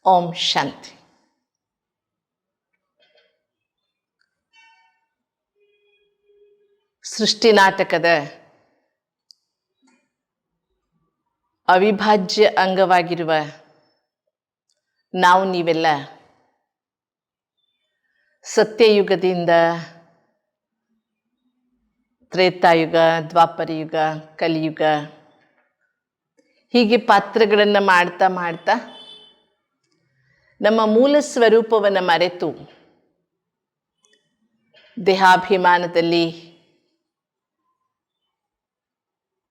ಓಂ ಶಾಂತಿ. ಸೃಷ್ಟಿ ನಾಟಕದ ಅವಿಭಾಜ್ಯ ಅಂಗವಾಗಿರುವ ನಾವು ನೀವೆಲ್ಲ ಸತ್ಯಯುಗದಿಂದ ತ್ರೇತಾಯುಗ, ದ್ವಾಪರಯುಗ, ಕಲಿಯುಗ ಹೀಗೆ ಪಾತ್ರಗಳನ್ನು ಮಾಡ್ತಾ ಮಾಡ್ತಾ ನಮ್ಮ ಮೂಲ ಸ್ವರೂಪವನ್ನು ಮರೆತು ದೇಹಾಭಿಮಾನದಲ್ಲಿ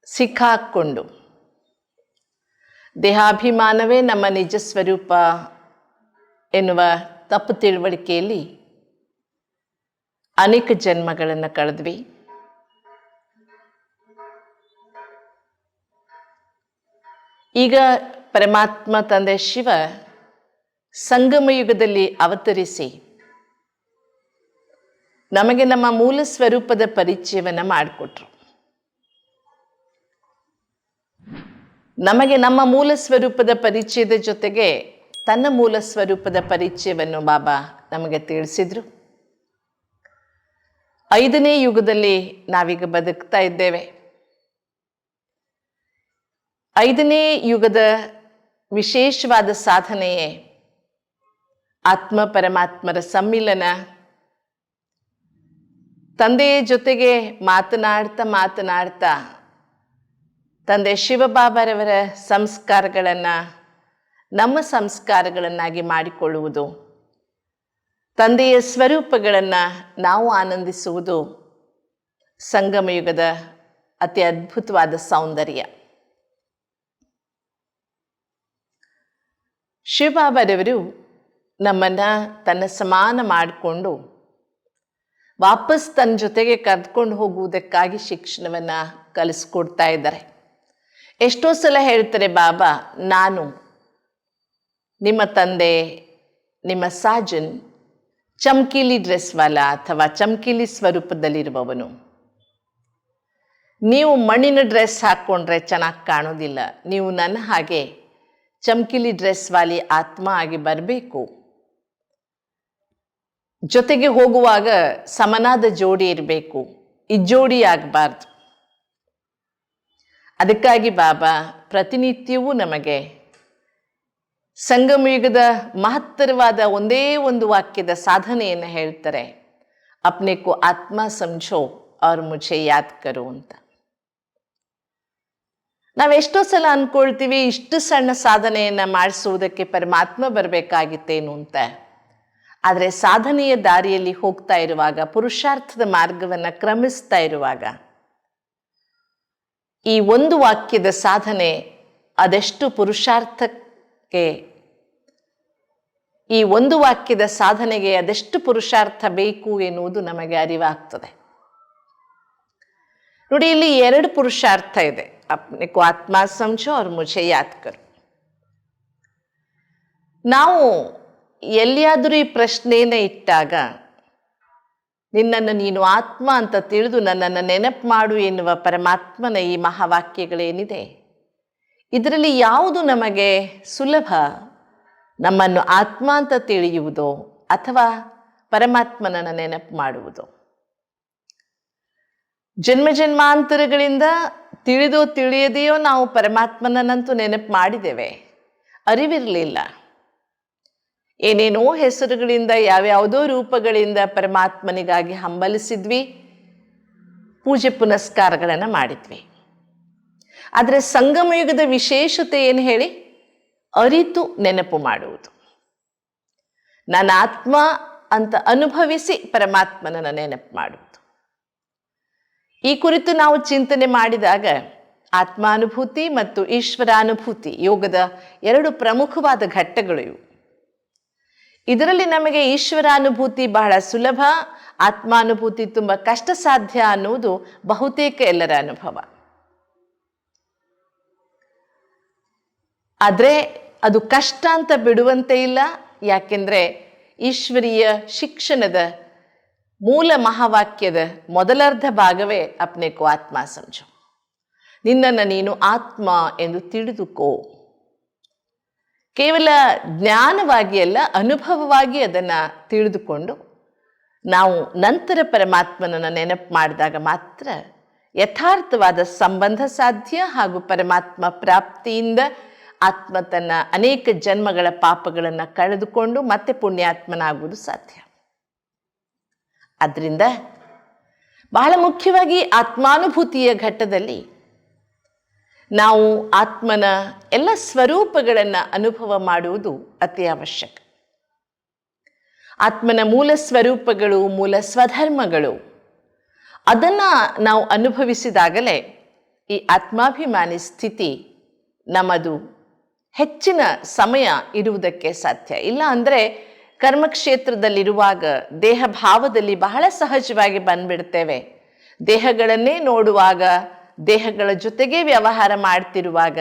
ಸಿಕ್ಕಾಕ್ಕೊಂಡು ದೇಹಾಭಿಮಾನವೇ ನಮ್ಮ ನಿಜ ಸ್ವರೂಪ ಎನ್ನುವ ತಪ್ಪು ತಿಳುವಳಿಕೆಯಲ್ಲಿ ಅನೇಕ ಜನ್ಮಗಳನ್ನು ಕಳೆದ್ವಿ. ಈಗ ಪರಮಾತ್ಮ ತಂದೆ ಶಿವ ಸಂಗಮ ಯುಗದಲ್ಲಿ ಅವತರಿಸಿ ನಮಗೆ ನಮ್ಮ ಮೂಲ ಸ್ವರೂಪದ ಪರಿಚಯವನ್ನು ಮಾಡಿಕೊಟ್ರು. ನಮಗೆ ನಮ್ಮ ಮೂಲ ಸ್ವರೂಪದ ಪರಿಚಯದ ಜೊತೆಗೆ ತನ್ನ ಮೂಲ ಸ್ವರೂಪದ ಪರಿಚಯವನ್ನು ಬಾಬಾ ನಮಗೆ ತಿಳಿಸಿದ್ರು. 5ನೇ ಯುಗದಲ್ಲಿ ನಾವೀಗ ಬದುಕ್ತಾ ಇದ್ದೇವೆ. 5ನೇ ಯುಗದ ವಿಶೇಷವಾದ ಸಾಧನೆಯೇ ಆತ್ಮ ಪರಮಾತ್ಮರ ಸಮ್ಮಿಲನ. ತಂದೆಯ ಜೊತೆಗೆ ಮಾತನಾಡ್ತಾ ತಂದೆ ಶಿವಬಾಬರವರ ಸಂಸ್ಕಾರಗಳನ್ನು ನಮ್ಮ ಸಂಸ್ಕಾರಗಳನ್ನಾಗಿ ಮಾಡಿಕೊಳ್ಳುವುದು, ತಂದೆಯ ಸ್ವರೂಪಗಳನ್ನು ನಾವು ಆನಂದಿಸುವುದು ಸಂಗಮ ಯುಗದ ಅತಿ ಅದ್ಭುತವಾದ ಸೌಂದರ್ಯ. ಶಿವಬಾಬರವರು ನಮ್ಮನ್ನು ತನ್ನ ಸಮಾನ ಮಾಡಿಕೊಂಡು ವಾಪಸ್ ತನ್ನ ಜೊತೆಗೆ ಕರೆದುಕೊಂಡು ಹೋಗುವುದಕ್ಕಾಗಿ ಶಿಕ್ಷಣವನ್ನು ಕಲಿಸ್ಕೊಡ್ತಾ ಇದ್ದಾರೆ. ಎಷ್ಟೋ ಸಲ ಹೇಳ್ತಾರೆ ಬಾಬಾ, ನಾನು ನಿಮ್ಮ ತಂದೆ, ನಿಮ್ಮ ಸಾಜನ್ ಚಮ್ಕೀಲಿ ಡ್ರೆಸ್ ವಾಲ ಅಥವಾ ಚಮ್ಕೀಲಿ ಸ್ವರೂಪದಲ್ಲಿರುವವನು. ನೀವು ಮಣ್ಣಿನ ಡ್ರೆಸ್ ಹಾಕ್ಕೊಂಡ್ರೆ ಚೆನ್ನಾಗಿ ಕಾಣೋದಿಲ್ಲ. ನೀವು ನನ್ನ ಹಾಗೆ ಚಮ್ಕೀಲಿ ಡ್ರೆಸ್ ವಾಲಿ ಆತ್ಮ ಆಗಿ ಬರಬೇಕು. ಜೊತೆಗೆ ಹೋಗುವಾಗ ಸಮನಾದ ಜೋಡಿ ಇರಬೇಕು, ಇಜ್ಜೋಡಿ ಆಗಬಾರ್ದು. ಅದಕ್ಕಾಗಿ ಬಾಬಾ ಪ್ರತಿನಿತ್ಯವೂ ನಮಗೆ ಸಂಗಮಯುಗದ ಮಹತ್ತರವಾದ ಒಂದೇ ಒಂದು ವಾಕ್ಯದ ಸಾಧನೆಯನ್ನು ಹೇಳ್ತಾರೆ, ಅಪ್ನೆ ಕೋ ಆತ್ಮ ಸಮझो और मुझे याद करो ಅಂತ. ನಾವೆಷ್ಟೋ ಸಲ ಅಂದ್ಕೊಳ್ತೀವಿ, ಇಷ್ಟು ಸಣ್ಣ ಸಾಧನೆಯನ್ನು ಮಾಡಿಸುವುದಕ್ಕೆ ಪರಮಾತ್ಮ ಬರಬೇಕಾಗಿತ್ತೇನು ಅಂತ. ಆದರೆ ಸಾಧನೆಯ ದಾರಿಯಲ್ಲಿ ಹೋಗ್ತಾ ಇರುವಾಗ, ಪುರುಷಾರ್ಥದ ಮಾರ್ಗವನ್ನು ಕ್ರಮಿಸ್ತಾ ಇರುವಾಗ ಈ ಒಂದು ವಾಕ್ಯದ ಸಾಧನೆ ಅದೆಷ್ಟು ಪುರುಷಾರ್ಥಕ್ಕೆ, ಈ ಒಂದು ವಾಕ್ಯದ ಸಾಧನೆಗೆ ಅದೆಷ್ಟು ಪುರುಷಾರ್ಥ ಬೇಕು ಎನ್ನುವುದು ನಮಗೆ ಅರಿವಾಗ್ತದೆ. ನೋಡಿ, ಇಲ್ಲಿ 2 ಪುರುಷಾರ್ಥ ಇದೆ. ಅಪ್ನೆ ಕೋ ಆತ್ಮ ಸಮझो और मुझे याद करो. ನಾವು ಎಲ್ಲಿಯಾದರೂ ಈ ಪ್ರಶ್ನೆಯನ್ನು ಇಟ್ಟಾಗ, ನಿನ್ನನ್ನು ನೀನು ಆತ್ಮ ಅಂತ ತಿಳಿದು ನನ್ನನ್ನು ನೆನಪು ಮಾಡು ಎನ್ನುವ ಪರಮಾತ್ಮನ ಈ ಮಹಾವಾಕ್ಯಗಳೇನಿದೆ, ಇದರಲ್ಲಿ ಯಾವುದು ನಮಗೆ ಸುಲಭ? ನಮ್ಮನ್ನು ಆತ್ಮ ಅಂತ ತಿಳಿಯುವುದೋ ಅಥವಾ ಪರಮಾತ್ಮನನ್ನು ನೆನಪು ಮಾಡುವುದು? ಜನ್ಮ ಜನ್ಮಾಂತರಗಳಿಂದ ತಿಳಿದೋ ತಿಳಿಯದೆಯೋ ನಾವು ಪರಮಾತ್ಮನನ್ನಂತೂ ನೆನಪು ಮಾಡಿದ್ದೇವೆ, ಅರಿವಿರಲಿಲ್ಲ. ಏನೇನೋ ಹೆಸರುಗಳಿಂದ, ಯಾವ್ಯಾವುದೋ ರೂಪಗಳಿಂದ ಪರಮಾತ್ಮನಿಗಾಗಿ ಹಂಬಲಿಸಿದ್ವಿ, ಪೂಜೆ ಪುನಸ್ಕಾರಗಳನ್ನು ಮಾಡಿದ್ವಿ. ಆದರೆ ಸಂಗಮಯುಗದ ವಿಶೇಷತೆ ಏನು ಹೇಳಿ? ಅರಿತು ನೆನಪು ಮಾಡುವುದು. ನನ್ನ ಆತ್ಮ ಅಂತ ಅನುಭವಿಸಿ ಪರಮಾತ್ಮನನ್ನು ನೆನಪು ಮಾಡುವುದು. ಈ ಕುರಿತು ನಾವು ಚಿಂತನೆ ಮಾಡಿದಾಗ ಆತ್ಮಾನುಭೂತಿ ಮತ್ತು ಈಶ್ವರಾನುಭೂತಿ ಯೋಗದ 2 ಪ್ರಮುಖವಾದ ಘಟ್ಟಗಳು ಇವು. ಇದರಲ್ಲಿ ನಮಗೆ ಈಶ್ವರಾನುಭೂತಿ ಬಹಳ ಸುಲಭ, ಆತ್ಮಾನುಭೂತಿ ತುಂಬ ಕಷ್ಟ ಸಾಧ್ಯ ಅನ್ನುವುದು ಬಹುತೇಕ ಎಲ್ಲರ ಅನುಭವ. ಆದರೆ ಅದು ಕಷ್ಟ ಅಂತ ಬಿಡುವಂತೆ ಇಲ್ಲ. ಯಾಕೆಂದರೆ ಈಶ್ವರೀಯ ಶಿಕ್ಷಣದ ಮೂಲ ಮಹಾವಾಕ್ಯದ ಮೊದಲರ್ಧ ಭಾಗವೇ ಅಪ್ನೆ ಕೋ ಆತ್ಮ ಸಮझो, ನಿನ್ನನ್ನು ನೀನು ಆತ್ಮ ಎಂದು ತಿಳಿದುಕೋ. ಕೇವಲ ಜ್ಞಾನವಾಗಿ ಅಲ್ಲ, ಅನುಭವವಾಗಿ ಅದನ್ನು ತಿಳಿದುಕೊಂಡು ನಾವು ನಂತರ ಪರಮಾತ್ಮನನ್ನು ನೆನಪು ಮಾಡಿದಾಗ ಮಾತ್ರ ಯಥಾರ್ಥವಾದ ಸಂಬಂಧ ಸಾಧ್ಯ, ಹಾಗೂ ಪರಮಾತ್ಮ ಪ್ರಾಪ್ತಿಯಿಂದ ಆತ್ಮ ತನ್ನ ಅನೇಕ ಜನ್ಮಗಳ ಪಾಪಗಳನ್ನು ಕಳೆದುಕೊಂಡು ಮತ್ತೆ ಪುಣ್ಯಾತ್ಮನಾಗುವುದು ಸಾಧ್ಯ. ಆದ್ದರಿಂದ ಬಹಳ ಮುಖ್ಯವಾಗಿ ಆತ್ಮಾನುಭೂತಿಯ ಘಟ್ಟದಲ್ಲಿ ನಾವು ಆತ್ಮನ ಎಲ್ಲ ಸ್ವರೂಪಗಳನ್ನು ಅನುಭವ ಮಾಡುವುದು ಅತಿ ಅವಶ್ಯಕ. ಆತ್ಮನ ಮೂಲ ಸ್ವರೂಪಗಳು, ಮೂಲ ಸ್ವಧರ್ಮಗಳು, ಅದನ್ನು ನಾವು ಅನುಭವಿಸಿದಾಗಲೇ ಈ ಆತ್ಮಾಭಿಮಾನಿ ಸ್ಥಿತಿ ನಮ್ಮದು ಹೆಚ್ಚಿನ ಸಮಯ ಇರುವುದಕ್ಕೆ ಸಾಧ್ಯ. ಇಲ್ಲ ಅಂದರೆ ಕರ್ಮಕ್ಷೇತ್ರದಲ್ಲಿರುವಾಗ ದೇಹ ಭಾವದಲ್ಲಿ ಬಹಳ ಸಹಜವಾಗಿ ಬಂದ್ಬಿಡ್ತೇವೆ. ದೇಹಗಳನ್ನೇ ನೋಡುವಾಗ, ದೇಹಗಳ ಜೊತೆಗೆ ವ್ಯವಹಾರ ಮಾಡ್ತಿರುವಾಗ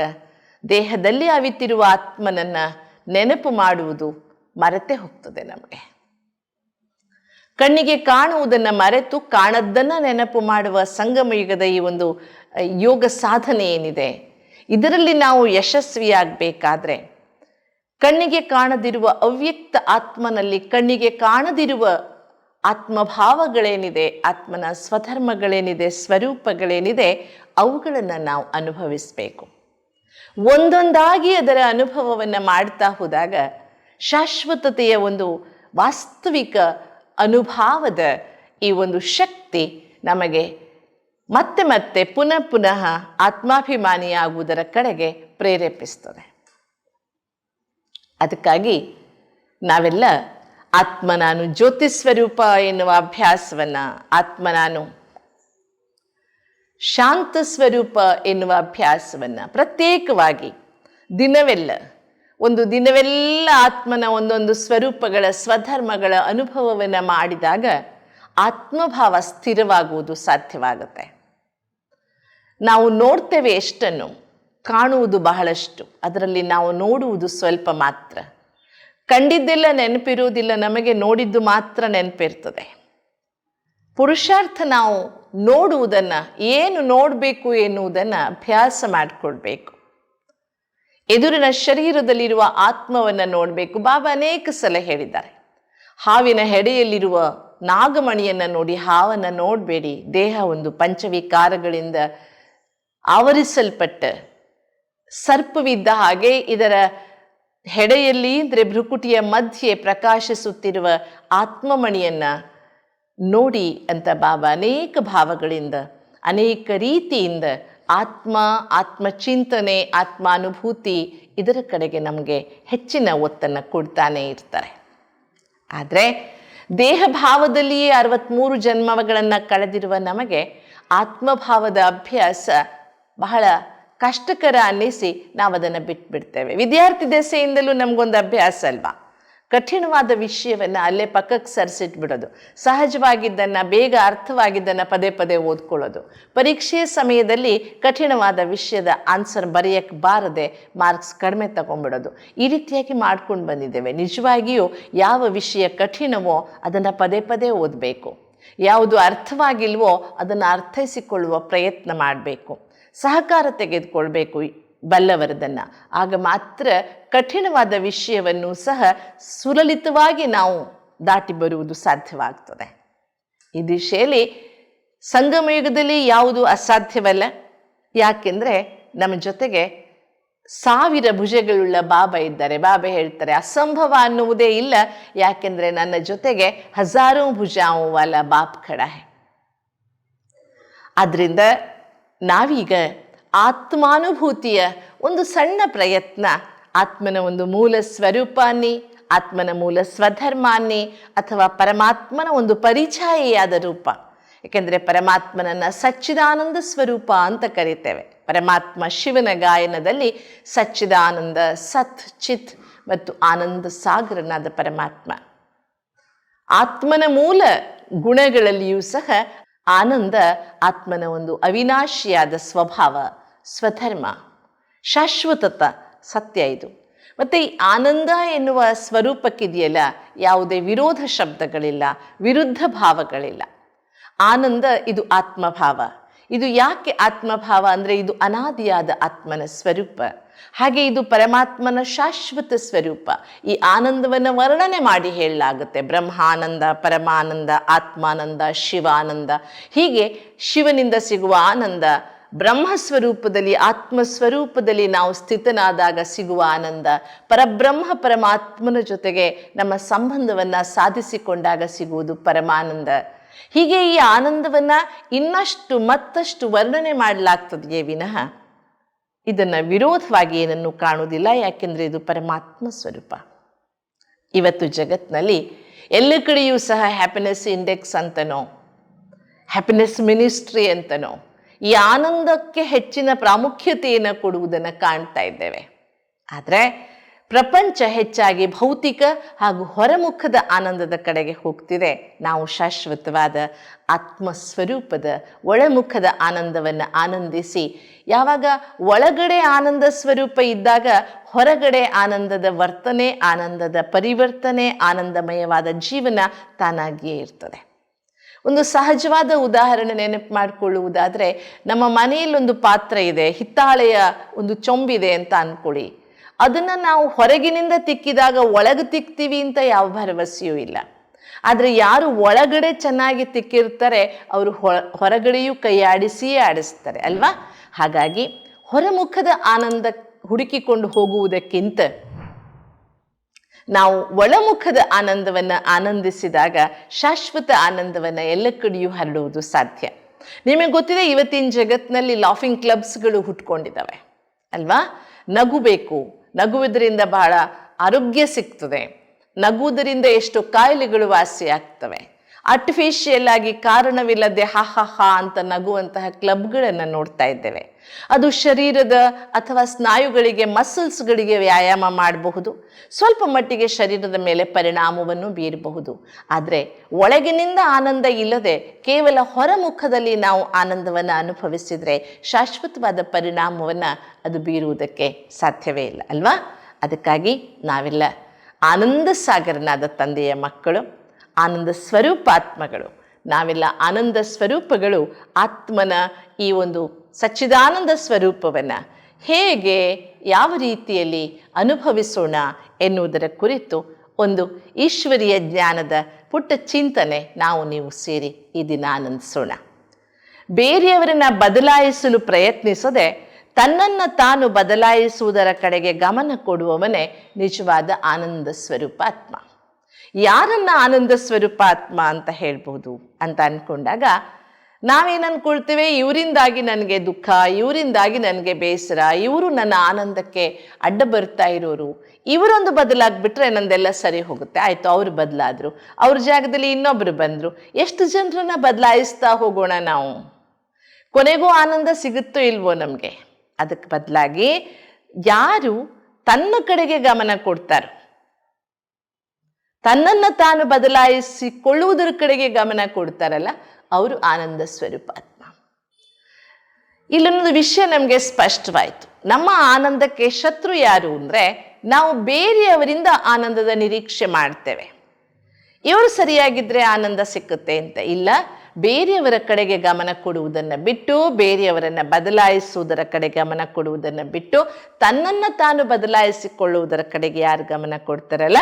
ದೇಹದಲ್ಲಿ ಅವಿತಿರುವ ಆತ್ಮನನ್ನು ನೆನಪು ಮಾಡುವುದು ಮರೆತೇ ಹೋಗ್ತದೆ. ನಮಗೆ ಕಣ್ಣಿಗೆ ಕಾಣುವುದನ್ನು ಮರೆತು ಕಾಣದ್ದನ್ನು ನೆನಪು ಮಾಡುವ ಸಂಗಮ ಯುಗದ ಈ ಒಂದು ಯೋಗ ಸಾಧನೆ ಏನಿದೆ, ಇದರಲ್ಲಿ ನಾವು ಯಶಸ್ವಿಯಾಗಬೇಕಾದ್ರೆ ಕಣ್ಣಿಗೆ ಕಾಣದಿರುವ ಅವ್ಯಕ್ತ ಆತ್ಮನಲ್ಲಿ ಕಣ್ಣಿಗೆ ಕಾಣದಿರುವ ಆತ್ಮಭಾವಗಳೇನಿದೆ, ಆತ್ಮನ ಸ್ವಧರ್ಮಗಳೇನಿದೆ, ಸ್ವರೂಪಗಳೇನಿದೆ, ಅವುಗಳನ್ನು ನಾವು ಅನುಭವಿಸಬೇಕು. ಒಂದೊಂದಾಗಿ ಅದರ ಅನುಭವವನ್ನು ಮಾಡ್ತಾ ಹೋದಾಗ ಶಾಶ್ವತತೆಯ ಒಂದು ವಾಸ್ತವಿಕ ಅನುಭವದ ಈ ಒಂದು ಶಕ್ತಿ ನಮಗೆ ಮತ್ತೆ ಮತ್ತೆ ಪುನಃ ಪುನಃ ಆತ್ಮಾಭಿಮಾನಿಯಾಗುವುದರ ಕಡೆಗೆ ಪ್ರೇರೇಪಿಸ್ತದೆ. ಅದಕ್ಕಾಗಿ ನಾವೆಲ್ಲ ಆತ್ಮ ನಾನು ಜ್ಯೋತಿ ಸ್ವರೂಪ ಎನ್ನುವ ಅಭ್ಯಾಸವನ್ನು, ಆತ್ಮ ನಾನು ಶಾಂತ ಸ್ವರೂಪ ಎನ್ನುವ ಅಭ್ಯಾಸವನ್ನು ಪ್ರತ್ಯೇಕವಾಗಿ ದಿನವೆಲ್ಲ ಆತ್ಮನ ಒಂದೊಂದು ಸ್ವರೂಪಗಳ ಸ್ವಧರ್ಮಗಳ ಅನುಭವವನ್ನು ಮಾಡಿದಾಗ ಆತ್ಮಭಾವ ಸ್ಥಿರವಾಗುವುದು ಸಾಧ್ಯವಾಗುತ್ತೆ. ನಾವು ನೋಡ್ತೇವೆ ಎಷ್ಟನ್ನು, ಕಾಣುವುದು ಬಹಳಷ್ಟು, ಅದರಲ್ಲಿ ನಾವು ನೋಡುವುದು ಸ್ವಲ್ಪ ಮಾತ್ರ. ಕಂಡಿದ್ದೆಲ್ಲ ನೆನಪಿರುವುದಿಲ್ಲ, ನಮಗೆ ನೋಡಿದ್ದು ಮಾತ್ರ ನೆನಪಿರ್ತದೆ. ಪುರುಷಾರ್ಥ ನಾವು ನೋಡುವುದನ್ನು, ಏನು ನೋಡಬೇಕು ಎನ್ನುವುದನ್ನು ಅಭ್ಯಾಸ ಮಾಡಿಕೊಳ್ಬೇಕು. ಎದುರಿನ ಶರೀರದಲ್ಲಿರುವ ಆತ್ಮವನ್ನು ನೋಡಬೇಕು. ಬಾಬಾ ಅನೇಕ ಸಲ ಹೇಳಿದ್ದಾರೆ, ಹಾವಿನ ಹೆಡೆಯಲ್ಲಿರುವ ನಾಗಮಣಿಯನ್ನು ನೋಡಿ ಹಾವನ್ನು ನೋಡಬೇಡಿ. ದೇಹ ಒಂದು ಪಂಚವಿಕಾರಗಳಿಂದ ಆವರಿಸಲ್ಪಟ್ಟ ಸರ್ಪವಿದ್ದ ಹಾಗೆ ಇದರ ಹೆಡೆಯಲ್ಲಿ ಅಂದರೆ ಭ್ರುಕುಟಿಯ ಮಧ್ಯೆ ಪ್ರಕಾಶಿಸುತ್ತಿರುವ ಆತ್ಮಮಣಿಯನ್ನು ನೋಡಿ ಅಂತ ಬಾಬಾ ಅನೇಕ ಭಾವಗಳಿಂದ, ಅನೇಕ ರೀತಿಯಿಂದ ಆತ್ಮಚಿಂತನೆ, ಆತ್ಮಾನುಭೂತಿ ಇದರ ಕಡೆಗೆ ನಮಗೆ ಹೆಚ್ಚಿನ ಒತ್ತನ್ನು ಕೊಡ್ತಾನೆ ಇರ್ತಾರೆ. ಆದರೆ ದೇಹ ಭಾವದಲ್ಲಿಯೇ 63 ಜನ್ಮಗಳನ್ನು ಕಳೆದಿರುವ ನಮಗೆ ಆತ್ಮಭಾವದ ಅಭ್ಯಾಸ ಬಹಳ ಕಷ್ಟಕರ ಅನ್ನಿಸಿ ನಾವು ಅದನ್ನು ಬಿಟ್ಬಿಡ್ತೇವೆ. ವಿದ್ಯಾರ್ಥಿ ದೆಸೆಯಿಂದಲೂ ನಮಗೊಂದು ಅಭ್ಯಾಸ ಅಲ್ವಾ, ಕಠಿಣವಾದ ವಿಷಯವನ್ನು ಅಲ್ಲೇ ಪಕ್ಕಕ್ಕೆ ಸರಿಸಿಟ್ಬಿಡೋದು, ಸಹಜವಾಗಿದ್ದನ್ನು, ಬೇಗ ಅರ್ಥವಾಗಿದ್ದನ್ನು ಪದೇ ಪದೇ ಓದ್ಕೊಳ್ಳೋದು, ಪರೀಕ್ಷೆಯ ಸಮಯದಲ್ಲಿ ಕಠಿಣವಾದ ವಿಷಯದ ಆನ್ಸರ್ ಬರೆಯಕ್ಕೆ ಬಾರದೆ ಮಾರ್ಕ್ಸ್ ಕಡಿಮೆ ತಗೊಂಡ್ಬಿಡೋದು. ಈ ರೀತಿಯಾಗಿ ಮಾಡ್ಕೊಂಡು ಬಂದಿದ್ದೇವೆ. ನಿಜವಾಗಿಯೂ ಯಾವ ವಿಷಯ ಕಠಿಣವೋ ಅದನ್ನು ಪದೇ ಪದೇ ಓದಬೇಕು, ಯಾವುದು ಅರ್ಥವಾಗಿಲ್ವೋ ಅದನ್ನು ಅರ್ಥೈಸಿಕೊಳ್ಳುವ ಪ್ರಯತ್ನ ಮಾಡಬೇಕು, ಸಹಕಾರ ತೆಗೆದುಕೊಳ್ಬೇಕು ಬಲ್ಲವರದನ್ನು. ಆಗ ಮಾತ್ರ ಕಠಿಣವಾದ ವಿಷಯವನ್ನು ಸಹ ಸುಲಲಿತವಾಗಿ ನಾವು ದಾಟಿ ಬರುವುದು ಸಾಧ್ಯವಾಗ್ತದೆ. ಈ ದಿಶೆಯಲ್ಲಿ ಸಂಗಮಯುಗದಲ್ಲಿ ಯಾವುದು ಅಸಾಧ್ಯವಲ್ಲ. ಯಾಕೆಂದರೆ ನಮ್ಮ ಜೊತೆಗೆ 1000 ಭುಜಗಳುಳ್ಳ ಬಾಬಾ ಇದ್ದಾರೆ. ಬಾಬಾ ಹೇಳ್ತಾರೆ, ಅಸಂಭವ ಅನ್ನುವುದೇ ಇಲ್ಲ, ಯಾಕೆಂದರೆ ನನ್ನ ಜೊತೆಗೆ 1000 ಭುಜಾವು ವಾಲ ಬಾಪ್ ಖಡ ಹೈ. ಆದ್ದರಿಂದ ನಾವೀಗ ಆತ್ಮಾನುಭೂತಿಯ ಒಂದು ಸಣ್ಣ ಪ್ರಯತ್ನ, ಆತ್ಮನ ಒಂದು ಮೂಲ ಸ್ವರೂಪಾನ್ನಿ, ಆತ್ಮನ ಮೂಲ ಸ್ವಧರ್ಮಾನ್ನಿ, ಅಥವಾ ಪರಮಾತ್ಮನ ಒಂದು ಪರಿಛಾಯೆಯಾದ ರೂಪ. ಏಕೆಂದರೆ ಪರಮಾತ್ಮನನ್ನು ಸಚ್ಚಿದಾನಂದ ಸ್ವರೂಪ ಅಂತ ಕರೀತೇವೆ. ಪರಮಾತ್ಮ ಶಿವನ ಗಾಯನದಲ್ಲಿ ಸಚ್ಚಿದಾನಂದ, ಸತ್, ಚಿತ್ ಮತ್ತು ಆನಂದ ಸಾಗರನಾದ ಪರಮಾತ್ಮ. ಆತ್ಮನ ಮೂಲ ಗುಣಗಳಲ್ಲಿಯೂ ಸಹ ಆನಂದ ಆತ್ಮನ ಒಂದು ಅವಿನಾಶಿಯಾದ ಸ್ವಭಾವ, ಸ್ವಧರ್ಮ, ಶಾಶ್ವತತ ಸತ್ಯ ಇದು. ಮತ್ತು ಈ ಆನಂದ ಎನ್ನುವ ಸ್ವರೂಪಕ್ಕಿದೆಯಲ್ಲ, ಯಾವುದೇ ವಿರೋಧ ಶಬ್ದಗಳಿಲ್ಲ, ವಿರುದ್ಧ ಭಾವಗಳಿಲ್ಲ. ಆನಂದ ಇದು ಆತ್ಮಭಾವ. ಇದು ಯಾಕೆ ಆತ್ಮಭಾವ ಅಂದರೆ ಇದು ಅನಾದಿಯಾದ ಆತ್ಮನ ಸ್ವರೂಪ. ಹಾಗೆ ಇದು ಪರಮಾತ್ಮನ ಶಾಶ್ವತ ಸ್ವರೂಪ. ಈ ಆನಂದವನ್ನು ವರ್ಣನೆ ಮಾಡಿ ಹೇಳಲಾಗುತ್ತೆ. ಬ್ರಹ್ಮಾನಂದ, ಪರಮಾನಂದ, ಆತ್ಮಾನಂದ, ಶಿವಾನಂದ. ಹೀಗೆ ಶಿವನಿಂದ ಸಿಗುವ ಆನಂದ, ಬ್ರಹ್ಮಸ್ವರೂಪದಲ್ಲಿ ಆತ್ಮಸ್ವರೂಪದಲ್ಲಿ ನಾವು ಸ್ಥಿತನಾದಾಗ ಸಿಗುವ ಆನಂದ, ಪರಬ್ರಹ್ಮ ಪರಮಾತ್ಮನ ಜೊತೆಗೆ ನಮ್ಮ ಸಂಬಂಧವನ್ನು ಸಾಧಿಸಿಕೊಂಡಾಗ ಸಿಗುವುದು ಪರಮಾನಂದ. ಹೀಗೆ ಈ ಆನಂದವನ್ನು ಇನ್ನಷ್ಟು ಮತ್ತಷ್ಟು ವರ್ಣನೆ ಮಾಡಲಾಗ್ತದೆಯೇ ವಿನಃ ಇದನ್ನು ವಿರೋಧವಾಗಿ ಏನನ್ನು ಕಾಣುವುದಿಲ್ಲ. ಯಾಕೆಂದರೆ ಇದು ಪರಮಾತ್ಮ ಸ್ವರೂಪ. ಇವತ್ತು ಜಗತ್ತಿನಲ್ಲಿ ಎಲ್ಲ ಕಡೆಯೂ ಸಹ ಹ್ಯಾಪಿನೆಸ್ ಇಂಡೆಕ್ಸ್ ಅಂತನೋ, ಹ್ಯಾಪಿನೆಸ್ ಮಿನಿಸ್ಟ್ರಿ ಅಂತನೋ ಈ ಆನಂದಕ್ಕೆ ಹೆಚ್ಚಿನ ಪ್ರಾಮುಖ್ಯತೆಯನ್ನು ಕೊಡುವುದನ್ನು ಕಾಣ್ತಾ ಇದ್ದೇವೆ. ಆದರೆ ಪ್ರಪಂಚ ಹೆಚ್ಚಾಗಿ ಭೌತಿಕ ಹಾಗೂ ಹೊರಮುಖದ ಆನಂದದ ಕಡೆಗೆ ಹೋಗ್ತಿದೆ. ನಾವು ಶಾಶ್ವತವಾದ ಆತ್ಮಸ್ವರೂಪದ ಒಳಮುಖದ ಆನಂದವನ್ನು ಆನಂದಿಸಿ, ಯಾವಾಗ ಒಳಗಡೆ ಆನಂದ ಸ್ವರೂಪ ಇದ್ದಾಗ ಹೊರಗಡೆ ಆನಂದದ ವರ್ತನೆ, ಆನಂದದ ಪರಿವರ್ತನೆ, ಆನಂದಮಯವಾದ ಜೀವನ ತಾನಾಗಿಯೇ ಇರ್ತದೆ. ಒಂದು ಸಹಜವಾದ ಉದಾಹರಣೆ ನೆನಪು ಮಾಡಿಕೊಳ್ಳುವುದಾದರೆ, ನಮ್ಮ ಮನೆಯಲ್ಲೊಂದು ಪಾತ್ರೆ ಇದೆ, ಹಿತ್ತಾಳೆಯ ಒಂದು ಚೊಂಬಿದೆ ಅಂತ ಅಂದ್ಕೊಳ್ಳಿ. ಅದನ್ನು ನಾವು ಹೊರಗಿನಿಂದ ತಿಕ್ಕಿದಾಗ ಒಳಗೆ ತಿಕ್ತೀವಿ ಅಂತ ಯಾವ ಭರವಸೆಯೂ ಇಲ್ಲ. ಆದರೆ ಯಾರು ಒಳಗಡೆ ಚೆನ್ನಾಗಿ ತಿಕ್ಕಿರ್ತಾರೆ ಅವರು ಹೊರಗಡೆಯೂ ಕೈಯಾಡಿಸಿಯೇ ಆಡಿಸ್ತಾರೆ ಅಲ್ವಾ? ಹಾಗಾಗಿ ಹೊರಮುಖದ ಆನಂದ ಹುಡುಕಿಕೊಂಡು ಹೋಗುವುದಕ್ಕಿಂತ ನಾವು ಒಳಮುಖದ ಆನಂದವನ್ನು ಆನಂದಿಸಿದಾಗ ಶಾಶ್ವತ ಆನಂದವನ್ನು ಎಲ್ಲ ಕಡೆಯೂ ಹರಡುವುದು ಸಾಧ್ಯ. ನಿಮಗೆ ಗೊತ್ತಿದೆ, ಇವತ್ತಿನ ಜಗತ್ತಿನಲ್ಲಿ ಲಾಫಿಂಗ್ ಕ್ಲಬ್ಸ್ಗಳು ಹುಟ್ಕೊಂಡಿದ್ದಾವೆ ಅಲ್ವಾ? ನಗುಬೇಕು, ನಗುವುದರಿಂದ ಬಹಳ ಆರೋಗ್ಯ ಸಿಗ್ತದೆ, ನಗುವುದರಿಂದ ಎಷ್ಟು ಕಾಯಿಲೆಗಳು ವಾಸಿಯಾಗ್ತವೆ. ಆರ್ಟಿಫಿಷಿಯಲ್ ಆಗಿ ಕಾರಣವಿಲ್ಲದೆ ಹಾ ಹಾ ಹಾ ಅಂತ ನಗುವಂತಹ ಕ್ಲಬ್ಗಳನ್ನು ನೋಡ್ತಾ ಇದ್ದೇವೆ. ಅದು ಶರೀರದ ಅಥವಾ ಸ್ನಾಯುಗಳಿಗೆ, ಮಸಲ್ಸ್ಗಳಿಗೆ ವ್ಯಾಯಾಮ ಮಾಡಬಹುದು, ಸ್ವಲ್ಪ ಮಟ್ಟಿಗೆ ಶರೀರದ ಮೇಲೆ ಪರಿಣಾಮವನ್ನು ಬೀರಬಹುದು. ಆದರೆ ಒಳಗಿನಿಂದ ಆನಂದ ಇಲ್ಲದೆ ಕೇವಲ ಹೊರಮುಖದಲ್ಲಿ ನಾವು ಆನಂದವನ್ನು ಅನುಭವಿಸಿದರೆ ಶಾಶ್ವತವಾದ ಪರಿಣಾಮವನ್ನು ಅದು ಬೀರುವುದಕ್ಕೆ ಸಾಧ್ಯವೇ ಇಲ್ಲ ಅಲ್ವಾ? ಅದಕ್ಕಾಗಿ ನಾವೆಲ್ಲ ಆನಂದ ಸಾಗರನಾದ ತಂದೆಯ ಮಕ್ಕಳು, ಆನಂದ ಸ್ವರೂಪಾತ್ಮಗಳು. ನಾವೆಲ್ಲ ಆನಂದ ಸ್ವರೂಪಗಳು. ಆತ್ಮನ ಈ ಒಂದು ಸಚ್ಚಿದಾನಂದ ಸ್ವರೂಪವನ್ನು ಹೇಗೆ, ಯಾವ ರೀತಿಯಲ್ಲಿ ಅನುಭವಿಸೋಣ ಎನ್ನುವುದರ ಕುರಿತು ಒಂದು ಈಶ್ವರೀಯ ಜ್ಞಾನದ ಪುಟ್ಟ ಚಿಂತನೆ ನಾವು ನೀವು ಸೇರಿ ಈ ದಿನ ಆನಂದಿಸೋಣ. ಬೇರೆಯವರನ್ನು ಬದಲಾಯಿಸಲು ಪ್ರಯತ್ನಿಸದೆ ತನ್ನನ್ನು ತಾನು ಬದಲಾಯಿಸುವುದರ ಕಡೆಗೆ ಗಮನ ಕೊಡುವವನೇ ನಿಜವಾದ ಆನಂದ ಸ್ವರೂಪ ಆತ್ಮ. ಯಾರನ್ನ ಆನಂದ ಸ್ವರೂಪ ಆತ್ಮ ಅಂತ ಹೇಳ್ಬೋದು ಅಂತ ಅಂದ್ಕೊಂಡಾಗ ನಾವೇನು ಅಂದ್ಕೊಳ್ತೇವೆ, ಇವರಿಂದಾಗಿ ನನಗೆ ದುಃಖ, ಇವರಿಂದಾಗಿ ನನಗೆ ಬೇಸರ, ಇವರು ನನ್ನ ಆನಂದಕ್ಕೆ ಅಡ್ಡ ಬರ್ತಾ ಇರೋರು, ಇವರೊಂದು ಬದಲಾಗ್ಬಿಟ್ರೆ ನಂದೆಲ್ಲ ಸರಿ ಹೋಗುತ್ತೆ. ಆಯಿತು, ಅವರು ಬದಲಾದರು, ಅವ್ರ ಜಾಗದಲ್ಲಿ ಇನ್ನೊಬ್ಬರು ಬಂದರು. ಎಷ್ಟು ಜನರನ್ನ ಬದಲಾಯಿಸ್ತಾ ಹೋಗೋಣ ನಾವು? ಕೊನೆಗೂ ಆನಂದ ಸಿಗುತ್ತೋ ಇಲ್ವೋ ನಮಗೆ? ಅದಕ್ಕೆ ಬದಲಾಗಿ ಯಾರು ತನ್ನ ಕಡೆಗೆ ಗಮನ ಕೊಡ್ತಾರೋ, ತನ್ನನ್ನು ತಾನು ಬದಲಾಯಿಸಿಕೊಳ್ಳುವುದರ ಕಡೆಗೆ ಗಮನ ಕೊಡ್ತಾರಲ್ಲ, ಅವರು ಆನಂದ ಸ್ವರೂಪ ಆತ್ಮ. ಇಲ್ಲೊಂದು ವಿಷಯ ನಮಗೆ ಸ್ಪಷ್ಟವಾಯಿತು. ನಮ್ಮ ಆನಂದಕ್ಕೆ ಶತ್ರು ಯಾರು ಅಂದರೆ, ನಾವು ಬೇರೆಯವರಿಂದ ಆನಂದದ ನಿರೀಕ್ಷೆ ಮಾಡ್ತೇವೆ. ಇವರು ಸರಿಯಾಗಿದ್ದರೆ ಆನಂದ ಸಿಕ್ಕುತ್ತೆ ಅಂತ. ಇಲ್ಲ, ಬೇರೆಯವರ ಕಡೆಗೆ ಗಮನ ಕೊಡುವುದನ್ನು ಬಿಟ್ಟು, ಬೇರೆಯವರನ್ನು ಬದಲಾಯಿಸುವುದರ ಕಡೆ ಗಮನ ಕೊಡುವುದನ್ನು ಬಿಟ್ಟು, ತನ್ನನ್ನು ತಾನು ಬದಲಾಯಿಸಿಕೊಳ್ಳುವುದರ ಕಡೆಗೆ ಯಾರು ಗಮನ ಕೊಡ್ತಾರಲ್ಲ,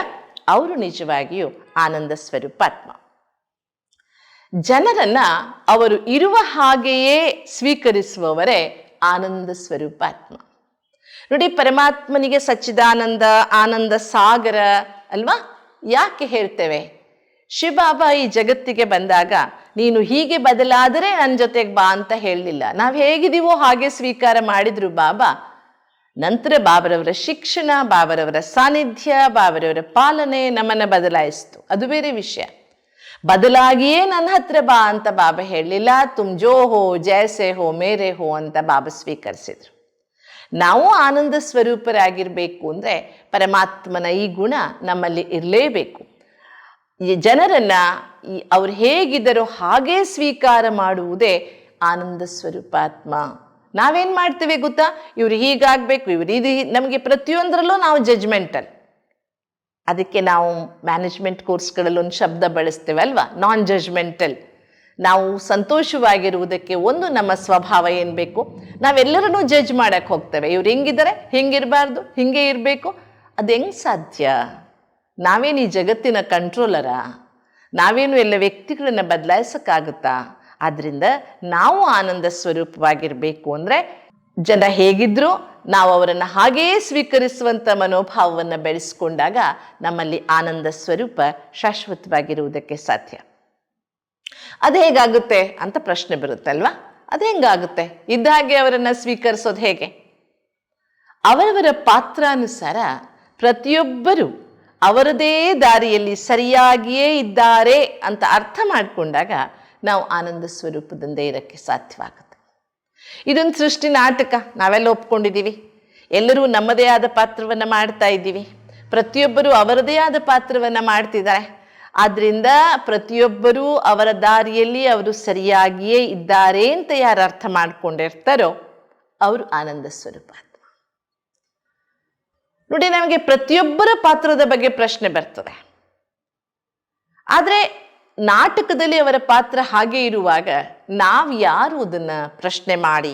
ಅವರು ನಿಜವಾಗಿಯೂ ಆನಂದ ಸ್ವರೂಪಾತ್ಮ. ಜನರನ್ನ ಅವರು ಇರುವ ಹಾಗೆಯೇ ಸ್ವೀಕರಿಸುವವರೇ ಆನಂದ ಸ್ವರೂಪಾತ್ಮ. ನೋಡಿ, ಪರಮಾತ್ಮನಿಗೆ ಸಚ್ಚಿದಾನಂದ, ಆನಂದ ಸಾಗರ ಅಲ್ವಾ? ಯಾಕೆ ಹೇಳ್ತೇವೆ? ಶಿವಬಾಬಾ ಈ ಜಗತ್ತಿಗೆ ಬಂದಾಗ ನೀನು ಹೀಗೆ ಬದಲಾದರೆ ನನ್ನ ಜೊತೆಗೆ ಬಾ ಅಂತ ಹೇಳಲಿಲ್ಲ. ನಾವು ಹೇಗಿದ್ದೀವೋ ಹಾಗೆ ಸ್ವೀಕಾರ ಮಾಡಿದ್ರು ಬಾಬಾ. ನಂತರ ಬಾಬರವರ ಶಿಕ್ಷಣ, ಬಾಬರವರ ಸಾನ್ನಿಧ್ಯ, ಬಾಬರವರ ಪಾಲನೆ ನಮ್ಮನ್ನು ಬದಲಾಯಿಸ್ತು. ಅದು ಬೇರೆ ವಿಷಯ. ಬದಲಾಗಿಯೇ ನನ್ನ ಹತ್ರ ಬಾ ಅಂತ ಬಾಬಾ ಹೇಳಲಿಲ್ಲ. ತುಮ್ ಜೋ ಹೋ ಜೈಸೆ ಹೋ ಮೇರೆ ಹೋ ಅಂತ ಬಾಬಾ ಸ್ವೀಕರಿಸಿದ್ರು. ನಾವು ಆನಂದ ಸ್ವರೂಪರಾಗಿರಬೇಕು ಅಂದರೆ ಪರಮಾತ್ಮನ ಈ ಗುಣ ನಮ್ಮಲ್ಲಿ ಇರಲೇಬೇಕು. ಈ ಜನರನ್ನು ಅವ್ರು ಹೇಗಿದ್ದರೋ ಹಾಗೇ ಸ್ವೀಕಾರ ಮಾಡುವುದೇ ಆನಂದ ಸ್ವರೂಪಾತ್ಮ. ನಾವೇನು ಮಾಡ್ತೇವೆ ಗೊತ್ತಾ? ಇವ್ರು ಹೀಗಾಗಬೇಕು, ಇವ್ರು ಇದು, ನಮಗೆ ಪ್ರತಿಯೊಂದರಲ್ಲೂ ನಾವು ಜಜ್ಮೆಂಟಲ್. ಅದಕ್ಕೆ ನಾವು ಮ್ಯಾನೇಜ್ಮೆಂಟ್ ಕೋರ್ಸ್ಗಳಲ್ಲಿ ಒಂದು ಶಬ್ದ ಬಳಸ್ತೇವೆ ಅಲ್ವಾ, ನಾನ್ ಜಜ್ಮೆಂಟಲ್. ನಾವು ಸಂತೋಷವಾಗಿರುವುದಕ್ಕೆ ಒಂದು ನಮ್ಮ ಸ್ವಭಾವ ಏನು ಬೇಕು, ನಾವೆಲ್ಲರನ್ನೂ ಜಡ್ಜ್ ಮಾಡಕ್ಕೆ ಹೋಗ್ತೇವೆ. ಇವ್ರು ಹೆಂಗಿದ್ದಾರೆ, ಹಿಂಗಿರಬಾರ್ದು, ಹಿಂಗೆ ಇರಬೇಕು. ಅದು ಹೆಂಗೆ ಸಾಧ್ಯ? ನಾವೇನು ಈ ಜಗತ್ತಿನ ಕಂಟ್ರೋಲರಾ? ನಾವೇನು ಎಲ್ಲ ವ್ಯಕ್ತಿಗಳನ್ನು ಬದಲಾಯಿಸೋಕ್ಕಾಗುತ್ತಾ? ಆದ್ದರಿಂದ ನಾವು ಆನಂದ ಸ್ವರೂಪವಾಗಿರಬೇಕು ಅಂದರೆ ಜನ ಹೇಗಿದ್ರೂ ನಾವು ಅವರನ್ನು ಹಾಗೇ ಸ್ವೀಕರಿಸುವಂಥ ಮನೋಭಾವವನ್ನು ಬೆಳೆಸ್ಕೊಂಡಾಗ ನಮ್ಮಲ್ಲಿ ಆನಂದ ಸ್ವರೂಪ ಶಾಶ್ವತವಾಗಿರುವುದಕ್ಕೆ ಸಾಧ್ಯ. ಅದು ಹೇಗಾಗುತ್ತೆ ಅಂತ ಪ್ರಶ್ನೆ ಬರುತ್ತಲ್ವಾ? ಅದು ಹೆಂಗಾಗುತ್ತೆ? ಇದ್ದ ಹಾಗೆ ಅವರನ್ನು ಸ್ವೀಕರಿಸೋದು ಹೇಗೆ? ಅವರವರ ಪಾತ್ರಾನುಸಾರ ಪ್ರತಿಯೊಬ್ಬರೂ ಅವರದೇ ದಾರಿಯಲ್ಲಿ ಸರಿಯಾಗಿಯೇ ಇದ್ದಾರೆ ಅಂತ ಅರ್ಥ ಮಾಡಿಕೊಂಡಾಗ ನಾವು ಆನಂದ ಸ್ವರೂಪದಿಂದ ಇರೋಕ್ಕೆ ಸಾಧ್ಯವಾಗುತ್ತೆ. ಇದೊಂದು ಸೃಷ್ಟಿ ನಾಟಕ, ನಾವೆಲ್ಲ ಒಪ್ಕೊಂಡಿದ್ದೀವಿ. ಎಲ್ಲರೂ ನಮ್ಮದೇ ಆದ ಪಾತ್ರವನ್ನು ಮಾಡ್ತಾ ಇದ್ದೀವಿ. ಪ್ರತಿಯೊಬ್ಬರೂ ಅವರದೇ ಆದ ಪಾತ್ರವನ್ನು ಮಾಡ್ತಿದ್ದಾರೆ. ಆದ್ದರಿಂದ ಪ್ರತಿಯೊಬ್ಬರೂ ಅವರ ದಾರಿಯಲ್ಲಿ ಅವರು ಸರಿಯಾಗಿಯೇ ಇದ್ದಾರೆ ಅಂತ ಯಾರು ಅರ್ಥ ಮಾಡ್ಕೊಂಡಿರ್ತಾರೋ ಅವರು ಆನಂದ ಸ್ವರೂಪ. ನೋಡಿ, ನಮಗೆ ಪ್ರತಿಯೊಬ್ಬರ ಪಾತ್ರದ ಬಗ್ಗೆ ಪ್ರಶ್ನೆ ಬರ್ತದೆ. ಆದರೆ ನಾಟಕದಲ್ಲಿ ಅವರ ಪಾತ್ರ ಹಾಗೆ ಇರುವಾಗ ನಾವು ಯಾರು ಅದನ್ನು ಪ್ರಶ್ನೆ ಮಾಡಿ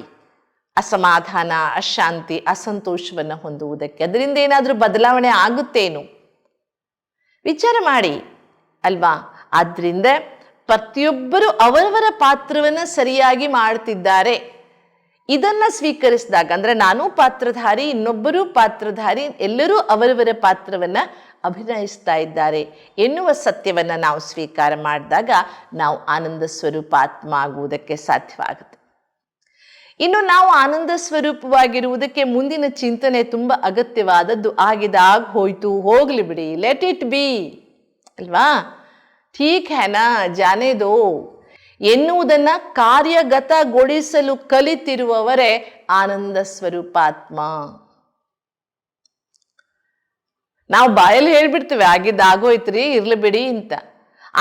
ಅಸಮಾಧಾನ, ಅಶಾಂತಿ, ಅಸಂತೋಷವನ್ನು ಹೊಂದುವುದಕ್ಕೆ? ಅದರಿಂದ ಏನಾದರೂ ಬದಲಾವಣೆ ಆಗುತ್ತೇನು? ವಿಚಾರ ಮಾಡಿ ಅಲ್ವಾ? ಆದ್ದರಿಂದ ಪ್ರತಿಯೊಬ್ಬರು ಅವರವರ ಪಾತ್ರವನ್ನು ಸರಿಯಾಗಿ ಮಾಡ್ತಿದ್ದಾರೆ. ಇದನ್ನು ಸ್ವೀಕರಿಸಿದಾಗ, ಅಂದರೆ ನಾನು ಪಾತ್ರಧಾರಿ, ಇನ್ನೊಬ್ಬರೂ ಪಾತ್ರಧಾರಿ, ಎಲ್ಲರೂ ಅವರವರ ಪಾತ್ರವನ್ನು ಅಭಿನಯಿಸ್ತಾ ಇದ್ದಾರೆ ಎನ್ನುವ ಸತ್ಯವನ್ನು ನಾವು ಸ್ವೀಕಾರ ಮಾಡಿದಾಗ ನಾವು ಆನಂದ ಸ್ವರೂಪ ಆತ್ಮ ಆಗುವುದಕ್ಕೆ ಸಾಧ್ಯವಾಗುತ್ತೆ. ಇನ್ನು ನಾವು ಆನಂದ ಸ್ವರೂಪವಾಗಿರುವುದಕ್ಕೆ ಮುಂದಿನ ಚಿಂತನೆ ತುಂಬ ಅಗತ್ಯವಾದದ್ದು. ಆಗಿದಾಗ ಹೋಯ್ತು, ಹೋಗ್ಲಿ ಬಿಡಿ, ಲೆಟ್ ಇಟ್ ಬಿ ಅಲ್ವಾ, ಠೀಕ್ ಹ್ಯಾನಾ, ಜಾನೆ ದೋ ಎನ್ನುವುದನ್ನು ಕಾರ್ಯಗತಗೊಳಿಸಲು ಕಲಿತಿರುವವರೇ ಆನಂದ ಸ್ವರೂಪಾತ್ಮ. ನಾವು ಬಾಯಲ್ಲಿ ಹೇಳ್ಬಿಡ್ತೇವೆ ಆಗಿದ್ದಾಗೋಯ್ತ್ರಿ, ಇರ್ಲಿ ಬಿಡಿ ಅಂತ.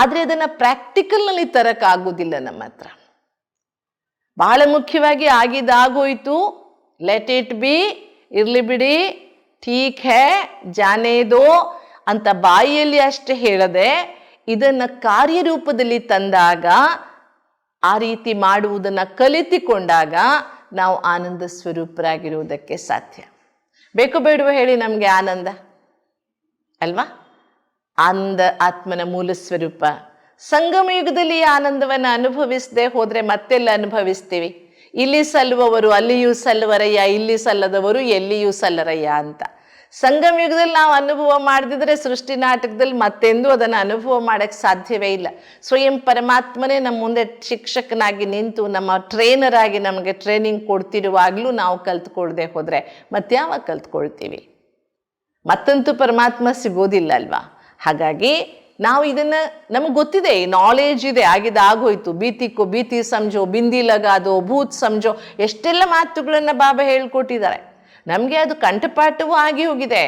ಆದರೆ ಅದನ್ನು ಪ್ರಾಕ್ಟಿಕಲ್ನಲ್ಲಿ ತರಕ್ಕಾಗೋದಿಲ್ಲ ನಮ್ಮ ಹತ್ರ. ಬಹಳ ಮುಖ್ಯವಾಗಿ ಆಗಿದ್ದಾಗೋಯ್ತು, ಲೆಟ್ ಇಟ್ ಬಿ, ಇರ್ಲಿ ಬಿಡಿ, ಠೀಕ್ ಹೇ, ಜಾನೆ ದೋ ಅಂತ ಬಾಯಿಯಲ್ಲಿ ಅಷ್ಟೇ ಹೇಳದೆ ಇದನ್ನು ಕಾರ್ಯರೂಪದಲ್ಲಿ ತಂದಾಗ, ಆ ರೀತಿ ಮಾಡುವುದನ್ನು ಕಲಿತುಕೊಂಡಾಗ ನಾವು ಆನಂದ ಸ್ವರೂಪರಾಗಿರುವುದಕ್ಕೆ ಸಾಧ್ಯ. ಬೇಕು ಬೇಡವೋ ಹೇಳಿ ನಮಗೆ ಆನಂದ ಅಲ್ವಾ? ಆನಂದ ಆತ್ಮನ ಮೂಲ ಸ್ವರೂಪ. ಸಂಗಮ ಯುಗದಲ್ಲಿ ಆನಂದವನ್ನು ಅನುಭವಿಸದೆ ಹೋದರೆ ಮತ್ತೆಲ್ಲ ಅನುಭವಿಸ್ತೀವಿ? ಇಲ್ಲಿ ಸಲ್ಲುವವರು ಅಲ್ಲಿಯೂ ಸಲ್ಲುವರಯ್ಯ, ಇಲ್ಲಿ ಸಲ್ಲದವರು ಎಲ್ಲಿಯೂ ಸಲ್ಲರಯ್ಯ ಅಂತ. ಸಂಗಮ ಯುಗದಲ್ಲಿ ನಾವು ಅನುಭವ ಮಾಡದಿದ್ರೆ ಸೃಷ್ಟಿ ನಾಟಕದಲ್ಲಿ ಮತ್ತೆಂದೂ ಅದನ್ನು ಅನುಭವ ಮಾಡೋಕ್ಕೆ ಸಾಧ್ಯವೇ ಇಲ್ಲ. ಸ್ವಯಂ ಪರಮಾತ್ಮನೇ ನಮ್ಮ ಮುಂದೆ ಶಿಕ್ಷಕನಾಗಿ ನಿಂತು ನಮ್ಮ ಟ್ರೈನರ್ ಆಗಿ ನಮಗೆ ಟ್ರೈನಿಂಗ್ ಕೊಡ್ತಿರುವಾಗಲೂ ನಾವು ಕಲ್ತ್ಕೊಳ್ದೆ ಹೋದರೆ ಮತ್ಯಾವಾಗ ಕಲ್ತ್ಕೊಳ್ತೀವಿ? ಮತ್ತಂತೂ ಪರಮಾತ್ಮ ಸಿಗೋದಿಲ್ಲ ಅಲ್ವಾ? ಹಾಗಾಗಿ ನಾವು ಇದನ್ನು, ನಮಗೆ ಗೊತ್ತಿದೆ, ನಾಲೆಜ್ ಇದೆ, ಆಗಿದ್ದಾಗೋಯ್ತು, ಬೀತಿಕೋ ಬೀತಿ ಸಮಜೋ, ಬಿಂದಿ ಲಗಾದೋ, ಭೂತ್ ಸಮಜೋ, ಎಷ್ಟೆಲ್ಲ ಮಾತುಗಳನ್ನು ಬಾಬಾ ಹೇಳ್ಕೊಟ್ಟಿದ್ದಾರೆ. ನಮಗೆ ಅದು ಕಂಠಪಾಠವೂ ಆಗಿ ಹೋಗಿದೆ.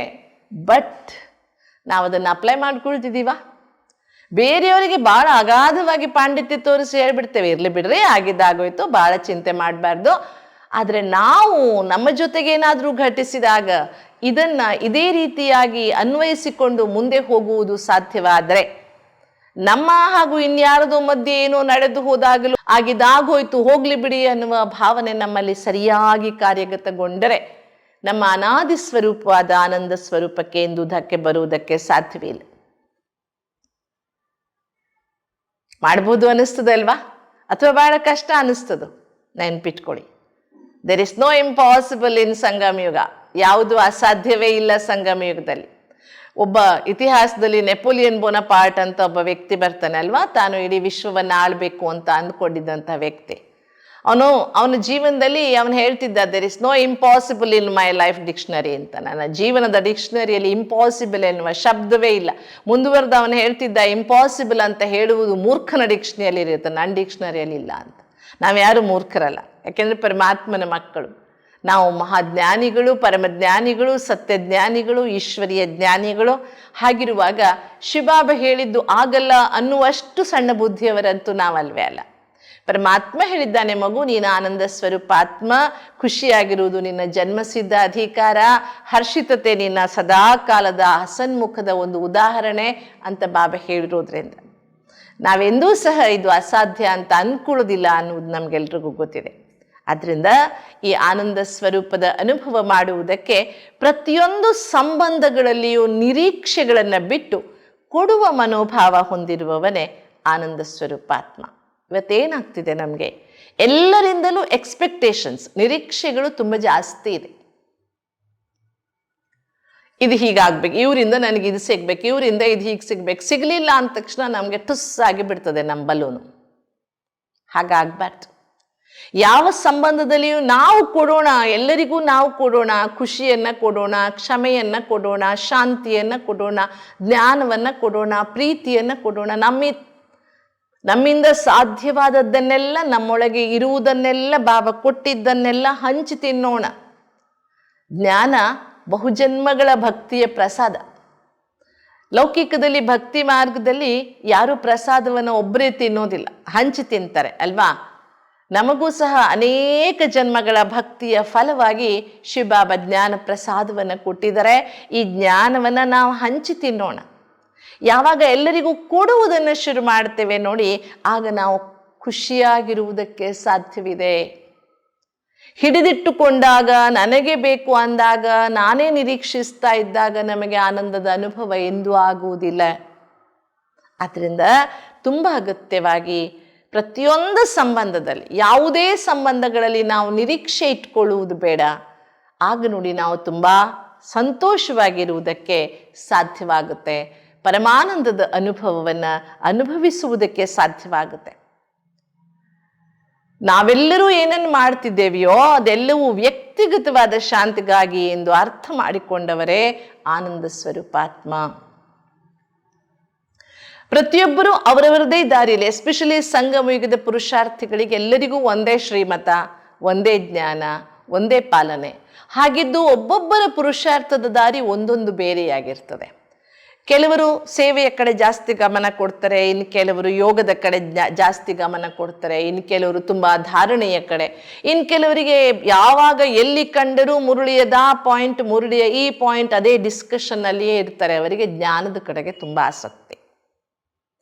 ಬಟ್ ನಾವು ಅದನ್ನು ಅಪ್ಲೈ ಮಾಡ್ಕೊಳ್ತಿದ್ದೀವ? ಬೇರೆಯವರಿಗೆ ಭಾಳ ಅಗಾಧವಾಗಿ ಪಾಂಡಿತ್ಯ ತೋರಿಸಿ ಹೇಳ್ಬಿಡ್ತೇವೆ, ಇರಲಿ ಬಿಡ್ರಿ, ಆಗಿದ್ದಾಗೋಯ್ತು, ಭಾಳ ಚಿಂತೆ ಮಾಡಬಾರ್ದು. ಆದರೆ ನಾವು ನಮ್ಮ ಜೊತೆಗೇನಾದರೂ ಘಟಿಸಿದಾಗ ಇದನ್ನು ಇದೇ ರೀತಿಯಾಗಿ ಅನ್ವಯಿಸಿಕೊಂಡು ಮುಂದೆ ಹೋಗುವುದು ಸಾಧ್ಯವಾದರೆ, ನಮ್ಮ ಹಾಗೂ ಇನ್ಯಾರದೋ ಮಧ್ಯೆ ಏನೋ ನಡೆದು ಹೋದಾಗಲೂ ಆಗಿದ್ದಾಗೋಯ್ತು, ಹೋಗ್ಲಿ ಬಿಡಿ ಅನ್ನುವ ಭಾವನೆ ನಮ್ಮಲ್ಲಿ ಸರಿಯಾಗಿ ಕಾರ್ಯಗತಗೊಂಡರೆ ನಮ್ಮ ಅನಾದಿ ಸ್ವರೂಪವಾದ ಆನಂದ ಸ್ವರೂಪಕ್ಕೆ ಎಂದು ಧಕ್ಕೆ ಬರುವುದಕ್ಕೆ ಸಾಧ್ಯವೇ ಇಲ್ಲ. ಮಾಡ್ಬೋದು ಅನ್ನಿಸ್ತದಲ್ವಾ? ಅಥವಾ ಬಹಳ ಕಷ್ಟ ಅನ್ನಿಸ್ತದೋ? ನೆನ್ಪಿಟ್ಕೊಳ್ಳಿ, ದೇರ್ ಇಸ್ ನೋ ಇಂಪಾಸಿಬಲ್ ಇನ್ ಸಂಗಮ ಯುಗ. ಯಾವುದು ಅಸಾಧ್ಯವೇ ಇಲ್ಲ ಸಂಗಮ ಯುಗದಲ್ಲಿ. ಒಬ್ಬ ಇತಿಹಾಸದಲ್ಲಿ ನೆಪೋಲಿಯನ್ ಬೋನಪಾರ್ಟ್ ಅಂತ ಒಬ್ಬ ವ್ಯಕ್ತಿ ಬರ್ತಾನೆ ಅಲ್ವಾ, ತಾನು ಇಡೀ ವಿಶ್ವವನ್ನು ಆಳ್ಬೇಕು ಅಂತ ಅಂದ್ಕೊಂಡಿದ್ದಂಥ ವ್ಯಕ್ತಿ. ಅವನ ಜೀವನದಲ್ಲಿ ಅವನು ಹೇಳ್ತಿದ್ದ, there is no impossible in my life dictionary ಅಂತ. ನನ್ನ ಜೀವನದ ಡಿಕ್ಷನರಿಯಲ್ಲಿ ಇಂಪಾಸಿಬಲ್ ಎನ್ನುವ ಶಬ್ದವೇ ಇಲ್ಲ. ಮುಂದುವರೆದು ಅವನು ಹೇಳ್ತಿದ್ದ, ಇಂಪಾಸಿಬಲ್ ಅಂತ ಹೇಳುವುದು ಮೂರ್ಖನ ಡಿಕ್ಷನರಿಯಲ್ಲಿ ಇರುತ್ತೆ, ನನ್ನ ಡಿಕ್ಷನರಿಯಲ್ಲಿ ಇಲ್ಲ ಅಂತ. ನಾವ್ಯಾರು ಮೂರ್ಖರಲ್ಲ, ಯಾಕೆಂದರೆ ಪರಮಾತ್ಮನ ಮಕ್ಕಳು ನಾವು. ಮಹಾಜ್ಞಾನಿಗಳು, ಪರಮಜ್ಞಾನಿಗಳು, ಸತ್ಯಜ್ಞಾನಿಗಳು, ಈಶ್ವರೀಯ ಜ್ಞಾನಿಗಳು. ಹಾಗಿರುವಾಗ ಶಿವಬಾಬಾ ಹೇಳಿದ್ದು ಆಗಲ್ಲ ಅನ್ನುವಷ್ಟು ಸಣ್ಣ ಬುದ್ಧಿಯವರಂತೂ ನಾವಲ್ವೇ ಅಲ್ಲ. ಪರಮಾತ್ಮ ಹೇಳಿದ್ದಾನೆ, ಮಗು ನೀನು ಆನಂದ ಸ್ವರೂಪ ಆತ್ಮ, ಖುಷಿಯಾಗಿರುವುದು ನಿನ್ನ ಜನ್ಮಸಿದ್ಧ ಅಧಿಕಾರ, ಹರ್ಷಿತತೆ ನಿನ್ನ ಸದಾ ಕಾಲದ ಹಸನ್ಮುಖದ ಒಂದು ಉದಾಹರಣೆ ಅಂತ ಬಾಬಾ ಹೇಳಿರೋದ್ರಿಂದ ನಾವೆಂದೂ ಸಹ ಇದು ಅಸಾಧ್ಯ ಅಂತ ಅನ್ಕೊಳ್ಳೋದಿಲ್ಲ ಅನ್ನೋದು ನಮಗೆಲ್ರಿಗೂ ಗೊತ್ತಿದೆ. ಆದ್ದರಿಂದ ಈ ಆನಂದ ಸ್ವರೂಪದ ಅನುಭವ ಮಾಡುವುದಕ್ಕೆ ಪ್ರತಿಯೊಂದು ಸಂಬಂಧಗಳಲ್ಲಿಯೂ ನಿರೀಕ್ಷೆಗಳನ್ನು ಬಿಟ್ಟು ಕೊಡುವ ಮನೋಭಾವ ಹೊಂದಿರುವವನೇ ಆನಂದ ಸ್ವರೂಪಾತ್ಮ. ಇವತ್ತೇನಾಗ್ತಿದೆ, ನಮಗೆ ಎಲ್ಲರಿಂದಲೂ ಎಕ್ಸ್ಪೆಕ್ಟೇಷನ್ಸ್, ನಿರೀಕ್ಷೆಗಳು ತುಂಬ ಜಾಸ್ತಿ ಇದೆ. ಇದು ಹೀಗಾಗ್ಬೇಕು, ಇವರಿಂದ ನನಗೆ ಇದು ಸಿಗ್ಬೇಕು, ಇವರಿಂದ ಇದು ಹೀಗೆ ಸಿಗ್ಬೇಕು. ಸಿಗಲಿಲ್ಲ ಅಂದ ತಕ್ಷಣ ನಮಗೆ ಟುಸ್ ಆಗಿ ಬಿಡ್ತದೆ ನಮ್ಮ ಬಲೂನು. ಹಾಗಾಗ್ಬಾರ್ದು. ಯಾವ ಸಂಬಂಧದಲ್ಲಿಯೂ ನಾವು ಕೊಡೋಣ, ಎಲ್ಲರಿಗೂ ನಾವು ಕೊಡೋಣ, ಖುಷಿಯನ್ನು ಕೊಡೋಣ, ಕ್ಷಮೆಯನ್ನು ಕೊಡೋಣ, ಶಾಂತಿಯನ್ನು ಕೊಡೋಣ, ಜ್ಞಾನವನ್ನು ಕೊಡೋಣ, ಪ್ರೀತಿಯನ್ನು ಕೊಡೋಣ. ನಮ್ಮಿಂದ ಸಾಧ್ಯವಾದದ್ದನ್ನೆಲ್ಲ, ನಮ್ಮೊಳಗೆ ಇರುವುದನ್ನೆಲ್ಲ, ಬಾಬಾ ಕೊಟ್ಟಿದ್ದನ್ನೆಲ್ಲ ಹಂಚಿ ತಿನ್ನೋಣ. ಜ್ಞಾನ ಬಹುಜನ್ಮಗಳ ಭಕ್ತಿಯ ಪ್ರಸಾದ. ಲೌಕಿಕದಲ್ಲಿ ಭಕ್ತಿ ಮಾರ್ಗದಲ್ಲಿ ಯಾರೂ ಪ್ರಸಾದವನ್ನು ಒಬ್ಬರೇ ತಿನ್ನೋದಿಲ್ಲ, ಹಂಚಿ ತಿಂತಾರೆ ಅಲ್ವಾ? ನಮಗೂ ಸಹ ಅನೇಕ ಜನ್ಮಗಳ ಭಕ್ತಿಯ ಫಲವಾಗಿ ಶಿವಬಾಬಾ ಜ್ಞಾನ ಪ್ರಸಾದವನ್ನು ಕೊಟ್ಟಿದ್ದಾರೆ. ಈ ಜ್ಞಾನವನ್ನು ನಾವು ಹಂಚಿ ತಿನ್ನೋಣ. ಯಾವಾಗ ಎಲ್ಲರಿಗೂ ಕೊಡುವುದನ್ನು ಶುರು ಮಾಡ್ತೇವೆ ನೋಡಿ, ಆಗ ನಾವು ಖುಷಿಯಾಗಿರುವುದಕ್ಕೆ ಸಾಧ್ಯವಿದೆ. ಹಿಡಿದಿಟ್ಟುಕೊಂಡಾಗ, ನನಗೆ ಬೇಕು ಅಂದಾಗ, ನಾನೇ ನಿರೀಕ್ಷಿಸ್ತಾ ಇದ್ದಾಗ ನಮಗೆ ಆನಂದದ ಅನುಭವ ಎಂದೂ ಆಗುವುದಿಲ್ಲ. ಆದ್ದರಿಂದ ತುಂಬ ಅಗತ್ಯವಾಗಿ ಪ್ರತಿಯೊಂದು ಸಂಬಂಧದಲ್ಲಿ, ಯಾವುದೇ ಸಂಬಂಧಗಳಲ್ಲಿ ನಾವು ನಿರೀಕ್ಷೆ ಇಟ್ಕೊಳ್ಳುವುದು ಬೇಡ. ಆಗ ನೋಡಿ ನಾವು ತುಂಬ ಸಂತೋಷವಾಗಿರುವುದಕ್ಕೆ ಸಾಧ್ಯವಾಗುತ್ತೆ. ಪರಮಾನಂದದ ಅನುಭವವನ್ನು ಅನುಭವಿಸುವುದಕ್ಕೆ ಸಾಧ್ಯವಾಗುತ್ತೆ. ನಾವೆಲ್ಲರೂ ಏನನ್ನು ಮಾಡ್ತಿದ್ದೇವೆಯೋ ಅದೆಲ್ಲವೂ ವ್ಯಕ್ತಿಗತವಾದ ಶಾಂತಿಗಾಗಿ ಎಂದು ಅರ್ಥ ಮಾಡಿಕೊಂಡವರೇ ಆನಂದ ಸ್ವರೂಪಾತ್ಮ. ಪ್ರತಿಯೊಬ್ಬರೂ ಅವರವರದೇ ದಾರಿಯಲ್ಲಿ, ಎಸ್ಪೆಷಲಿ ಸಂಗಮಯುಗದ ಪುರುಷಾರ್ಥಿಗಳಿಗೆ ಎಲ್ಲರಿಗೂ ಒಂದೇ ಶ್ರೀಮತ, ಒಂದೇ ಜ್ಞಾನ, ಒಂದೇ ಪಾಲನೆ. ಹಾಗಿದ್ದು ಒಬ್ಬೊಬ್ಬರ ಪುರುಷಾರ್ಥದ ದಾರಿ ಒಂದೊಂದು ಬೇರೆಯಾಗಿರ್ತದೆ. ಕೆಲವರು ಸೇವೆಯ ಕಡೆ ಜಾಸ್ತಿ ಗಮನ ಕೊಡ್ತಾರೆ, ಇನ್ನು ಕೆಲವರು ಯೋಗದ ಕಡೆ ಜಾಸ್ತಿ ಗಮನ ಕೊಡ್ತಾರೆ, ಇನ್ನು ಕೆಲವರು ತುಂಬ ಧಾರಣೆಯ ಕಡೆ, ಇನ್ನು ಕೆಲವರಿಗೆ ಯಾವಾಗ ಎಲ್ಲಿ ಕಂಡರೂ ಮುರುಳಿಯದ ಪಾಯಿಂಟ್, ಮುರುಳಿಯ ಈ ಪಾಯಿಂಟ್, ಅದೇ ಡಿಸ್ಕಷನ್ನಲ್ಲಿಯೇ ಇರ್ತಾರೆ. ಅವರಿಗೆ ಜ್ಞಾನದ ಕಡೆಗೆ ತುಂಬ ಆಸಕ್ತಿ.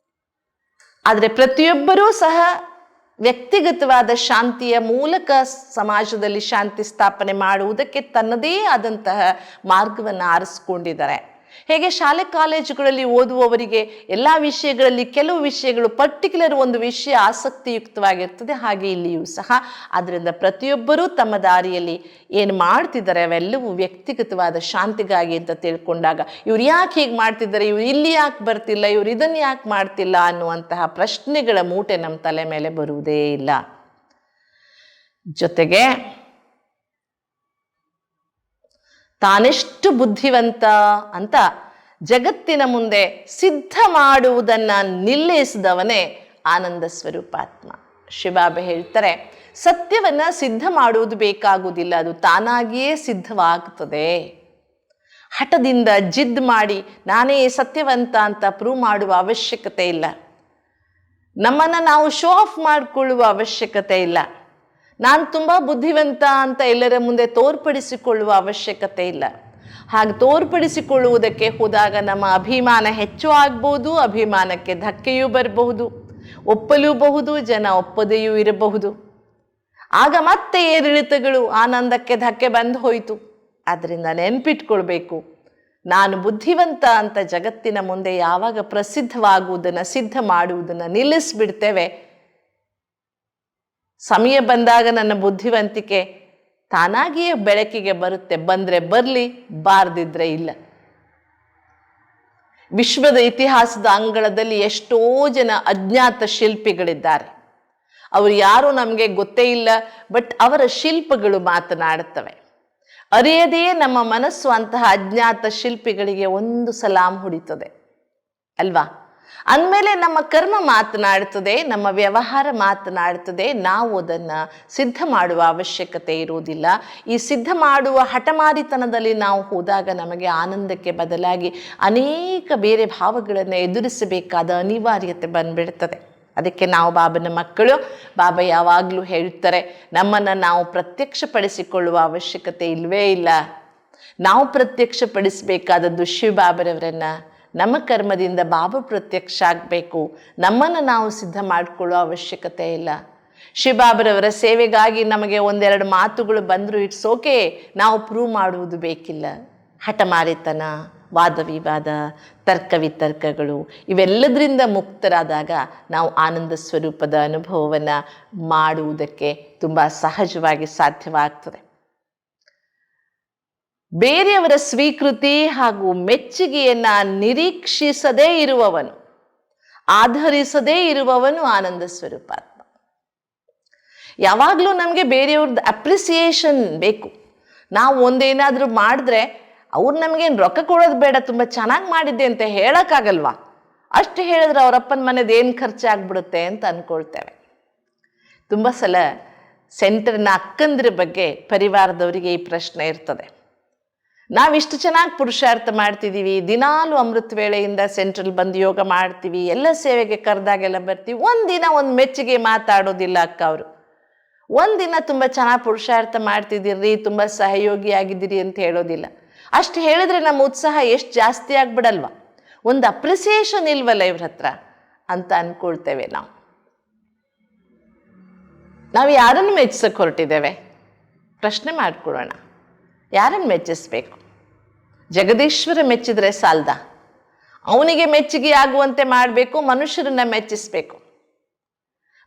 ಆದರೆ ಪ್ರತಿಯೊಬ್ಬರೂ ಸಹ ವ್ಯಕ್ತಿಗತವಾದ ಶಾಂತಿಯ ಮೂಲಕ ಸಮಾಜದಲ್ಲಿ ಶಾಂತಿ ಸ್ಥಾಪನೆ ಮಾಡುವುದಕ್ಕೆ ತನ್ನದೇ ಆದಂತಹ ಮಾರ್ಗವನ್ನು ಆರಿಸ್ಕೊಂಡಿದ್ದಾರೆ. ಹೇಗೆ ಶಾಲೆ ಕಾಲೇಜುಗಳಲ್ಲಿ ಓದುವವರಿಗೆ ಎಲ್ಲ ವಿಷಯಗಳಲ್ಲಿ ಕೆಲವು ವಿಷಯಗಳು ಪರ್ಟಿಕ್ಯುಲರ್ ಒಂದು ವಿಷಯ ಆಸಕ್ತಿಯುಕ್ತವಾಗಿರ್ತದೆ, ಹಾಗೆ ಇಲ್ಲಿಯೂ ಸಹ. ಆದ್ದರಿಂದ ಪ್ರತಿಯೊಬ್ಬರೂ ತಮ್ಮ ದಾರಿಯಲ್ಲಿ ಏನು ಮಾಡ್ತಿದ್ದಾರೆ ಅವೆಲ್ಲವೂ ವ್ಯಕ್ತಿಗತವಾದ ಶಾಂತಿಗಾಗಿ ಅಂತ ತಿಳ್ಕೊಂಡಾಗ, ಇವ್ರು ಯಾಕೆ ಹೀಗೆ ಮಾಡ್ತಿದ್ದಾರೆ, ಇವ್ರು ಇಲ್ಲಿ ಯಾಕೆ ಬರ್ತಿಲ್ಲ, ಇವ್ರು ಇದನ್ನು ಯಾಕೆ ಮಾಡ್ತಿಲ್ಲ ಅನ್ನುವಂತಹ ಪ್ರಶ್ನೆಗಳ ಮೂಟೆ ನಮ್ಮ ತಲೆ ಮೇಲೆ ಬರುವುದೇ ಇಲ್ಲ. ಜೊತೆಗೆ ತಾನೆಷ್ಟು ಬುದ್ಧಿವಂತ ಅಂತ ಜಗತ್ತಿನ ಮುಂದೆ ಸಿದ್ಧ ಮಾಡುವುದನ್ನು ನಿಲ್ಲಿಸಿದವನೇ ಆನಂದ ಸ್ವರೂಪಾತ್ಮ. ಶಿವಬಾಬಾ ಹೇಳ್ತಾರೆ, ಸತ್ಯವನ್ನು ಸಿದ್ಧ ಮಾಡುವುದು ಬೇಕಾಗುವುದಿಲ್ಲ, ಅದು ತಾನಾಗಿಯೇ ಸಿದ್ಧವಾಗುತ್ತದೆ. ಹಠದಿಂದ ಜಿದ್ ಮಾಡಿ ನಾನೇ ಸತ್ಯವಂತ ಅಂತ ಪ್ರೂವ್ ಮಾಡುವ ಅವಶ್ಯಕತೆ ಇಲ್ಲ. ನಮ್ಮನ್ನು ನಾವು ಶೋ ಆಫ್ ಮಾಡಿಕೊಳ್ಳುವ ಅವಶ್ಯಕತೆ ಇಲ್ಲ. ನಾನು ತುಂಬ ಬುದ್ಧಿವಂತ ಅಂತ ಎಲ್ಲರ ಮುಂದೆ ತೋರ್ಪಡಿಸಿಕೊಳ್ಳುವ ಅವಶ್ಯಕತೆ ಇಲ್ಲ. ಹಾಗೆ ತೋರ್ಪಡಿಸಿಕೊಳ್ಳುವುದಕ್ಕೆ ಹೋದಾಗ ನಮ್ಮ ಅಭಿಮಾನ ಹೆಚ್ಚು ಆಗ್ಬೋದು, ಅಭಿಮಾನಕ್ಕೆ ಧಕ್ಕೆಯೂ ಬರಬಹುದು, ಒಪ್ಪಲೂಬಹುದು, ಜನ ಒಪ್ಪದೆಯೂ ಇರಬಹುದು. ಆಗ ಮತ್ತೆ ಏರಿಳಿತಗಳು, ಆನಂದಕ್ಕೆ ಧಕ್ಕೆ ಬಂದು ಹೋಯಿತು. ಆದ್ದರಿಂದ ನೆನ್ಪಿಟ್ಕೊಳ್ಬೇಕು, ನಾನು ಬುದ್ಧಿವಂತ ಅಂತ ಜಗತ್ತಿನ ಮುಂದೆ ಯಾವಾಗ ಪ್ರಸಿದ್ಧವಾಗುವುದನ್ನು, ಸಿದ್ಧ ಮಾಡುವುದನ್ನು ನಿಲ್ಲಿಸ್ಬಿಡ್ತೇವೆ, ಸಮಯ ಬಂದಾಗ ನನ್ನ ಬುದ್ಧಿವಂತಿಕೆ ತಾನಾಗಿಯೇ ಬೆಳಕಿಗೆ ಬರುತ್ತೆ. ಬಂದರೆ ಬರಲಿ, ಬಾರದಿದ್ರೆ ಇಲ್ಲ. ವಿಶ್ವದ ಇತಿಹಾಸದ ಅಂಗಳದಲ್ಲಿ ಎಷ್ಟೋ ಜನ ಅಜ್ಞಾತ ಶಿಲ್ಪಿಗಳಿದ್ದಾರೆ. ಅವರು ಯಾರೂ ನಮಗೆ ಗೊತ್ತೇ ಇಲ್ಲ, ಬಟ್ ಅವರ ಶಿಲ್ಪಗಳು ಮಾತನಾಡುತ್ತವೆ. ಅರಿಯದೆಯೇ ನಮ್ಮ ಮನಸ್ಸು ಅಂತಹ ಅಜ್ಞಾತ ಶಿಲ್ಪಿಗಳಿಗೆ ಒಂದು ಸಲಾಂ ಹೊಡಿತದೆ ಅಲ್ವಾ? ಅಂದಮೇಲೆ ನಮ್ಮ ಕರ್ಮ ಮಾತನಾಡುತ್ತದೆ, ನಮ್ಮ ವ್ಯವಹಾರ ಮಾತನಾಡುತ್ತದೆ. ನಾವು ಅದನ್ನು ಸಿದ್ಧ ಮಾಡುವ ಅವಶ್ಯಕತೆ ಇರುವುದಿಲ್ಲ. ಈ ಸಿದ್ಧ ಮಾಡುವ ಹಠಮಾರಿತನದಲ್ಲಿ ನಾವು ಹೋದಾಗ ನಮಗೆ ಆನಂದಕ್ಕೆ ಬದಲಾಗಿ ಅನೇಕ ಬೇರೆ ಭಾವಗಳನ್ನು ಎದುರಿಸಬೇಕಾದ ಅನಿವಾರ್ಯತೆ ಬಂದ್ಬಿಡ್ತದೆ. ಅದಕ್ಕೆ ನಾವು ಬಾಬನ ಮಕ್ಕಳು. ಬಾಬಾ ಯಾವಾಗಲೂ ಹೇಳ್ತಾರೆ, ನಮ್ಮನ್ನು ನಾವು ಪ್ರತ್ಯಕ್ಷಪಡಿಸಿಕೊಳ್ಳುವ ಅವಶ್ಯಕತೆ ಇಲ್ಲವೇ ಇಲ್ಲ. ನಾವು ಪ್ರತ್ಯಕ್ಷಪಡಿಸಬೇಕಾದದ್ದು ಶಿವಬಾಬರವರನ್ನು, ನಮ್ಮ ಕರ್ಮದಿಂದ ಬಾಬಾ ಪ್ರತ್ಯಕ್ಷ ಆಗಬೇಕು, ನಮ್ಮನ್ನು ನಾವು ಸಿದ್ಧ ಮಾಡಿಕೊಳ್ಳೋ ಅವಶ್ಯಕತೆ ಇಲ್ಲ. ಶಿವಬಾಬರವರ ಸೇವೆಗಾಗಿ ನಮಗೆ ಒಂದೆರಡು ಮಾತುಗಳು ಬಂದರೂ ಇಟ್ಸ್ ಓಕೆ, ನಾವು ಪ್ರೂವ್ ಮಾಡುವುದು ಬೇಕಿಲ್ಲ. ಹಠಮಾರಿತನ, ವಾದ ವಿವಾದ, ತರ್ಕ ವಿತರ್ಕಗಳು ಇವೆಲ್ಲದರಿಂದ ಮುಕ್ತರಾದಾಗ ನಾವು ಆನಂದ ಸ್ವರೂಪದ ಅನುಭವವನ್ನು ಮಾಡುವುದಕ್ಕೆ ತುಂಬ ಸಹಜವಾಗಿ ಸಾಧ್ಯವಾಗ್ತದೆ. ಬೇರೆಯವರ ಸ್ವೀಕೃತಿ ಹಾಗೂ ಮೆಚ್ಚುಗೆಯನ್ನು ನಿರೀಕ್ಷಿಸದೇ ಇರುವವನು, ಆಧರಿಸದೇ ಇರುವವನು ಆನಂದ ಸ್ವರೂಪಾತ್ಮ. ಯಾವಾಗಲೂ ನಮಗೆ ಬೇರೆಯವ್ರದ್ದು ಅಪ್ರಿಸಿಯೇಷನ್ ಬೇಕು. ನಾವು ಒಂದೇನಾದರೂ ಮಾಡಿದ್ರೆ ಅವ್ರು ನಮಗೇನು ರೊಕ್ಕ ಕೊಡೋದು ಬೇಡ, ತುಂಬ ಚೆನ್ನಾಗಿ ಮಾಡಿದ್ದೆ ಅಂತ ಹೇಳೋಕ್ಕಾಗಲ್ವಾ? ಅಷ್ಟು ಹೇಳಿದ್ರೆ ಅವರಪ್ಪನ ಮನೆದು ಏನು ಖರ್ಚಾಗ್ಬಿಡುತ್ತೆ ಅಂತ ಅಂದ್ಕೊಳ್ತೇವೆ. ತುಂಬ ಸಲ ಸೆಂಟರ್ನ ಅಕ್ಕಂದ್ರ ಬಗ್ಗೆ ಪರಿವಾರದವರಿಗೆ ಈ ಪ್ರಶ್ನೆ ಇರ್ತದೆ. ನಾವಿಷ್ಟು ಚೆನ್ನಾಗಿ ಪುರುಷಾರ್ಥ ಮಾಡ್ತಿದ್ದೀವಿ, ದಿನಾಲು ಅಮೃತ ವೇಳೆಯಿಂದ ಸೆಂಟ್ರಲ್ ಬಂದು ಯೋಗ ಮಾಡ್ತೀವಿ, ಎಲ್ಲ ಸೇವೆಗೆ ಕರೆದಾಗೆಲ್ಲ ಬರ್ತೀವಿ, ಒಂದಿನ ಒಂದು ಮೆಚ್ಚುಗೆ ಮಾತಾಡೋದಿಲ್ಲ ಅಕ್ಕ ಅವರು. ಒಂದಿನ ತುಂಬ ಚೆನ್ನಾಗಿ ಪುರುಷಾರ್ಥ ಮಾಡ್ತಿದ್ದೀರಿ, ತುಂಬ ಸಹಯೋಗಿ ಆಗಿದ್ದೀರಿ ಅಂತ ಹೇಳೋದಿಲ್ಲ. ಅಷ್ಟು ಹೇಳಿದ್ರೆ ನಮ್ಮ ಉತ್ಸಾಹ ಎಷ್ಟು ಜಾಸ್ತಿ ಆಗ್ಬಿಡಲ್ವ? ಒಂದು ಅಪ್ರಿಸಿಯೇಷನ್ ಇಲ್ವಲ್ಲ ಇವ್ರ ಹತ್ರ ಅಂತ ಅಂದ್ಕೊಳ್ತೇವೆ ನಾವು ಯಾರನ್ನು ಮೆಚ್ಚಿಸಕ್ಕೆ ಹೊರಟಿದ್ದೇವೆ? ಪ್ರಶ್ನೆ ಮಾಡ್ಕೊಳ್ಳೋಣ. ಯಾರನ್ನು ಮೆಚ್ಚಿಸ್ಬೇಕು? ಜಗದೀಶ್ವರ ಮೆಚ್ಚಿದ್ರೆ ಸಾಲ್ದ? ಅವನಿಗೆ ಮೆಚ್ಚುಗೆ ಆಗುವಂತೆ ಮಾಡಬೇಕು, ಮನುಷ್ಯರನ್ನ ಮೆಚ್ಚಿಸ್ಬೇಕು.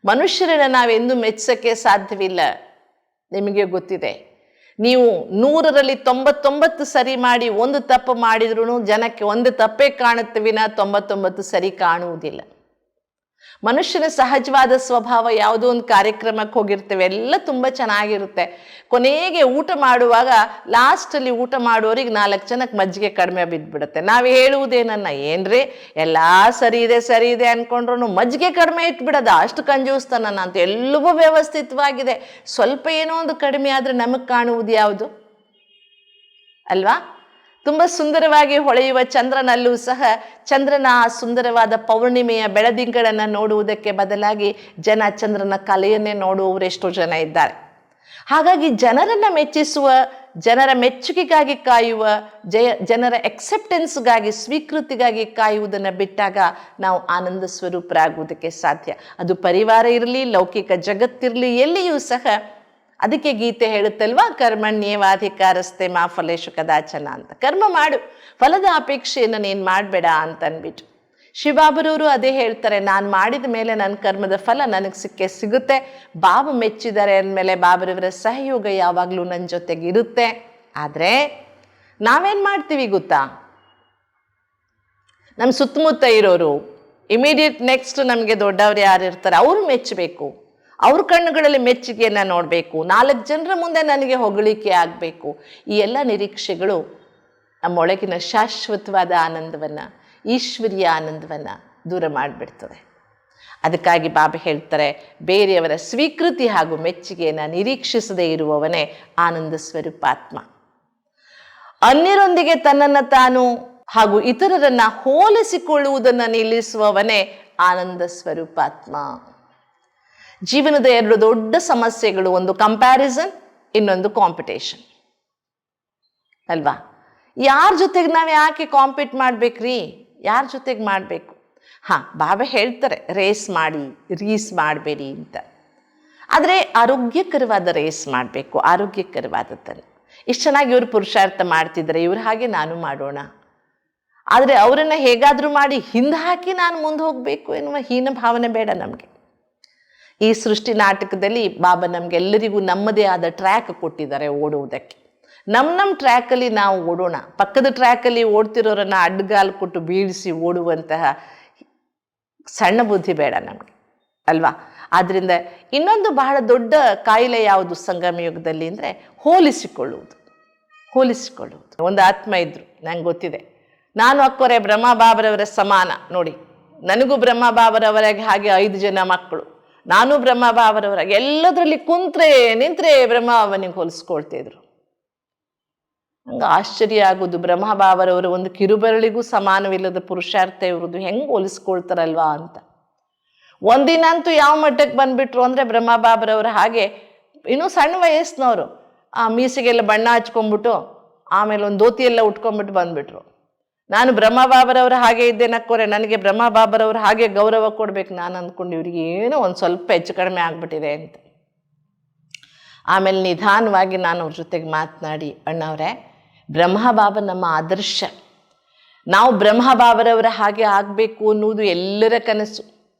ಮನುಷ್ಯರನ್ನ ನಾವೆಂದೂ ಮೆಚ್ಚಿಸೋಕ್ಕೆ ಸಾಧ್ಯವಿಲ್ಲ. ನಿಮಗೆ ಗೊತ್ತಿದೆ, ನೀವು 100ರಲ್ಲಿ 99 ಸರಿ ಮಾಡಿ ಒಂದು ತಪ್ಪು ಮಾಡಿದ್ರೂ ಜನಕ್ಕೆ ಒಂದು ತಪ್ಪೇ ಕಾಣುತ್ತೆ ವಿನ 99 ಸರಿ ಕಾಣುವುದಿಲ್ಲ. ಮನುಷ್ಯನ ಸಹಜವಾದ ಸ್ವಭಾವ. ಯಾವುದೋ ಒಂದು ಕಾರ್ಯಕ್ರಮಕ್ಕೆ ಹೋಗಿರ್ತೇವೆ, ಎಲ್ಲ ತುಂಬ ಚೆನ್ನಾಗಿರುತ್ತೆ. ಕೊನೆಗೆ ಊಟ ಮಾಡುವಾಗ ಲಾಸ್ಟಲ್ಲಿ ಊಟ ಮಾಡುವವರಿಗೆ 4 ಜನಕ್ಕೆ ಮಜ್ಜಿಗೆ ಕಡಿಮೆ ಬಿದ್ದುಬಿಡುತ್ತೆ. ನಾವು ಹೇಳುವುದೇನನ್ನ, ಏನ್ರಿ ಎಲ್ಲ ಸರಿ ಇದೆ ಅಂದ್ಕೊಂಡ್ರು ಮಜ್ಜಿಗೆ ಕಡಿಮೆ ಇಟ್ಬಿಡೋದ, ಅಷ್ಟು ಕಂಜೂಸ್ತಾನ ಅಂತ. ಎಲ್ಲವೂ ವ್ಯವಸ್ಥಿತವಾಗಿದೆ, ಸ್ವಲ್ಪ ಏನೋ ಒಂದು ಕಡಿಮೆ ಆದರೆ ನಮಗೆ ಕಾಣುವುದು ಯಾವುದು ಅಲ್ವಾ? ತುಂಬ ಸುಂದರವಾಗಿ ಹೊಳೆಯುವ ಚಂದ್ರನಲ್ಲೂ ಸಹ ಚಂದ್ರನ ಆ ಸುಂದರವಾದ ಪೌರ್ಣಿಮೆಯ ಬೆಳದಿಂಗಳನ್ನು ನೋಡುವುದಕ್ಕೆ ಬದಲಾಗಿ ಜನ ಚಂದ್ರನ ಕಲೆಯನ್ನೇ ನೋಡುವವರು ಎಷ್ಟೋ ಜನ ಇದ್ದಾರೆ. ಹಾಗಾಗಿ ಜನರನ್ನು ಮೆಚ್ಚಿಸುವ, ಜನರ ಮೆಚ್ಚುಗೆಗಾಗಿ ಕಾಯುವ, ಜನರ ಎಕ್ಸೆಪ್ಟೆನ್ಸ್ಗಾಗಿ, ಸ್ವೀಕೃತಿಗಾಗಿ ಕಾಯುವುದನ್ನು ಬಿಟ್ಟಾಗ ನಾವು ಆನಂದ ಸ್ವರೂಪರಾಗುವುದಕ್ಕೆ ಸಾಧ್ಯ. ಅದು ಪರಿವಾರ ಇರಲಿ, ಲೌಕಿಕ ಜಗತ್ತಿರಲಿ, ಎಲ್ಲಿಯೂ ಸಹ. ಅದಕ್ಕೆ ಗೀತೆ ಹೇಳುತ್ತಲ್ವಾ, ಕರ್ಮಣ್ಯೇವಾಧಿಕಾರಸ್ತೆ ಮಾ ಫಲೇಶು ಕದಾಚನ ಅಂತ. ಕರ್ಮ ಮಾಡು, ಫಲದ ಅಪೇಕ್ಷೆಯನ್ನು ನೀನು ಮಾಡಬೇಡ ಅಂತ ಅಂದ್ಬಿಟ್ಟು ಶಿವಬಾಬರವರು ಅದೇ ಹೇಳ್ತಾರೆ. ನಾನು ಮಾಡಿದ ಮೇಲೆ ನನ್ನ ಕರ್ಮದ ಫಲ ನನಗೆ ಸಿಗುತ್ತೆ. ಬಾಬಾ ಮೆಚ್ಚಿದ್ದಾರೆ ಅಂದಮೇಲೆ ಬಾಬರವರ ಸಹಯೋಗ ಯಾವಾಗಲೂ ನನ್ನ ಜೊತೆಗೆ ಇರುತ್ತೆ. ಆದರೆ ನಾವೇನು ಮಾಡ್ತೀವಿ ಗೊತ್ತಾ? ನಮ್ಮ ಸುತ್ತಮುತ್ತ ಇರೋರು, ಇಮಿಡಿಯೇಟ್ ನೆಕ್ಸ್ಟ್ ನಮಗೆ ದೊಡ್ಡವ್ರು ಯಾರು ಇರ್ತಾರೆ ಅವರು ಮೆಚ್ಚಬೇಕು, ಅವ್ರ ಕಣ್ಣುಗಳಲ್ಲಿ ಮೆಚ್ಚುಗೆಯನ್ನು ನೋಡಬೇಕು, 4 ಜನರ ಮುಂದೆ ನನಗೆ ಹೊಗಳಿಕೆ ಆಗಬೇಕು. ಈ ಎಲ್ಲ ನಿರೀಕ್ಷೆಗಳು ನಮ್ಮೊಳಗಿನ ಶಾಶ್ವತವಾದ ಆನಂದವನ್ನು, ಈಶ್ವರೀಯ ಆನಂದವನ್ನು ದೂರ ಮಾಡಿಬಿಡ್ತದೆ. ಅದಕ್ಕಾಗಿ ಬಾಬಾ ಹೇಳ್ತಾರೆ, ಬೇರೆಯವರ ಸ್ವೀಕೃತಿ ಹಾಗೂ ಮೆಚ್ಚುಗೆಯನ್ನು ನಿರೀಕ್ಷಿಸದೇ ಇರುವವನೇ ಆನಂದ ಸ್ವರೂಪಾತ್ಮ. ಅನ್ಯರೊಂದಿಗೆ ತನ್ನನ್ನು ತಾನು ಹಾಗೂ ಇತರರನ್ನು ಹೋಲಿಸಿಕೊಳ್ಳುವುದನ್ನು ನಿಲ್ಲಿಸುವವನೇ ಆನಂದ ಸ್ವರೂಪಾತ್ಮ. ಜೀವನದ 2 ದೊಡ್ಡ ಸಮಸ್ಯೆಗಳು, ಒಂದು ಕಂಪ್ಯಾರಿಸನ್, ಇನ್ನೊಂದು ಕಾಂಪಿಟೇಷನ್ ಅಲ್ವಾ? ಯಾರ ಜೊತೆಗೆ ನಾವು ಯಾಕೆ ಕಾಂಪೀಟ್ ಮಾಡ್ಬೇಕ್ರಿ? ಯಾರ ಜೊತೆಗೆ ಮಾಡಬೇಕು? ಬಾಬಾ ಹೇಳ್ತಾರೆ, ರೇಸ್ ಮಾಡಿ, ರೀಸ್ ಮಾಡಬೇಡಿ ಅಂತ. ಆದರೆ ಆರೋಗ್ಯಕರವಾದ ರೇಸ್ ಮಾಡಬೇಕು, ಆರೋಗ್ಯಕರವಾದದ್ದನ್ನು. ಇಷ್ಟು ಚೆನ್ನಾಗಿ ಇವರು ಪುರುಷಾರ್ಥ ಮಾಡ್ತಿದ್ದಾರೆ, ಇವ್ರು ಹಾಗೆ ನಾನು ಮಾಡೋಣ. ಆದರೆ ಅವರನ್ನು ಹೇಗಾದರೂ ಮಾಡಿ ಹಿಂದೆ ಹಾಕಿ ನಾನು ಮುಂದೆ ಹೋಗಬೇಕು ಎನ್ನುವ ಹೀನ ಭಾವನೆ ಬೇಡ ನಮಗೆ. ಈ ಸೃಷ್ಟಿ ನಾಟಕದಲ್ಲಿ ಬಾಬಾ ನಮಗೆಲ್ಲರಿಗೂ ನಮ್ಮದೇ ಆದ ಟ್ರ್ಯಾಕ್ ಕೊಟ್ಟಿದ್ದಾರೆ ಓಡುವುದಕ್ಕೆ. ನಮ್ಮ ಟ್ರ್ಯಾಕಲ್ಲಿ ನಾವು ಓಡೋಣ. ಪಕ್ಕದ ಟ್ರ್ಯಾಕಲ್ಲಿ ಓಡ್ತಿರೋರನ್ನು ಅಡ್ಡಗಾಲು ಕೊಟ್ಟು ಬೀಳಿಸಿ ಓಡುವಂತಹ ಸಣ್ಣ ಬುದ್ಧಿ ಬೇಡ ನಮಗೆ ಅಲ್ವಾ? ಆದ್ದರಿಂದ ಇನ್ನೊಂದು ಬಹಳ ದೊಡ್ಡ ಕಾಯಿಲೆ ಯಾವುದು ಸಂಗಮ ಯುಗದಲ್ಲಿ ಅಂದರೆ ಹೋಲಿಸಿಕೊಳ್ಳುವುದು. ಒಂದು ಆತ್ಮ ಇದ್ರು, ನಂಗೆ ಗೊತ್ತಿದೆ, ನಾನು ಅಕ್ಕೋರೆ ಬ್ರಹ್ಮ ಬಾಬರವರ ಸಮಾನ ನೋಡಿ, ನನಗೂ ಬ್ರಹ್ಮ ಬಾಬರವರಾಗೆ ಹಾಗೆ 5 ಜನ ಮಕ್ಕಳು, ನಾನು ಬ್ರಹ್ಮ ಬಾಬರವರಾಗೆ, ಎಲ್ಲದರಲ್ಲಿ ನಿಂತ್ರೆ ಬ್ರಹ್ಮ ಬಾಬನಿಗೆ ಹೋಲಿಸ್ಕೊಳ್ತಿದ್ರು. ಹಂಗೆ ಆಶ್ಚರ್ಯ ಆಗೋದು, ಬ್ರಹ್ಮ ಬಾಬರವರು ಒಂದು ಕಿರುಬೆರಳಿಗೂ ಸಮಾನವಿಲ್ಲದ ಪುರುಷಾರ್ಥ ಇವ್ರದ್ದು, ಹೆಂಗೆ ಹೋಲಿಸ್ಕೊಳ್ತಾರಲ್ವಾ ಅಂತ. ಒಂದಿನ ಅಂತೂ ಯಾವ ಮಟ್ಟಕ್ಕೆ ಬಂದುಬಿಟ್ರು ಅಂದರೆ ಬ್ರಹ್ಮ ಬಾಬರವರು ಹಾಗೆ ಇನ್ನೂ ಸಣ್ಣ ವಯಸ್ಸಿನವರು, ಆ ಮೀಸೆಗೆಲ್ಲ ಬಣ್ಣ ಹಚ್ಕೊಂಡ್ಬಿಟ್ಟು ಆಮೇಲೆ ಒಂದು ಧೋತಿ ಎಲ್ಲ ಉಟ್ಕೊಂಡ್ಬಿಟ್ಟು ಬಂದುಬಿಟ್ರು. ನಾನು ಬ್ರಹ್ಮಬಾಬರವ್ರ ಹಾಗೆ ಇದ್ದೆ ನಕ್ಕೋರೆ, ನನಗೆ ಬ್ರಹ್ಮಬಾಬರವ್ರ ಹಾಗೆ ಗೌರವ ಕೊಡ್ಬೇಕು. ನಾನು ಅಂದ್ಕೊಂಡು ಇವ್ರಿಗೆ ಏನೋ ಒಂದು ಸ್ವಲ್ಪ ಹೆಚ್ಚು ಕಡಿಮೆ ಆಗ್ಬಿಟ್ಟಿದೆ ಅಂತ. ಆಮೇಲೆ ನಿಧಾನವಾಗಿ ನಾನು ಅವ್ರ ಜೊತೆಗೆ ಮಾತನಾಡಿ, ಅಣ್ಣವ್ರೆ, ಬ್ರಹ್ಮಬಾಬ ನಮ್ಮ ಆದರ್ಶ, ನಾವು ಬ್ರಹ್ಮಬಾಬರವರ ಹಾಗೆ ಆಗಬೇಕು ಅನ್ನೋದು ಎಲ್ಲರ ಕನಸು.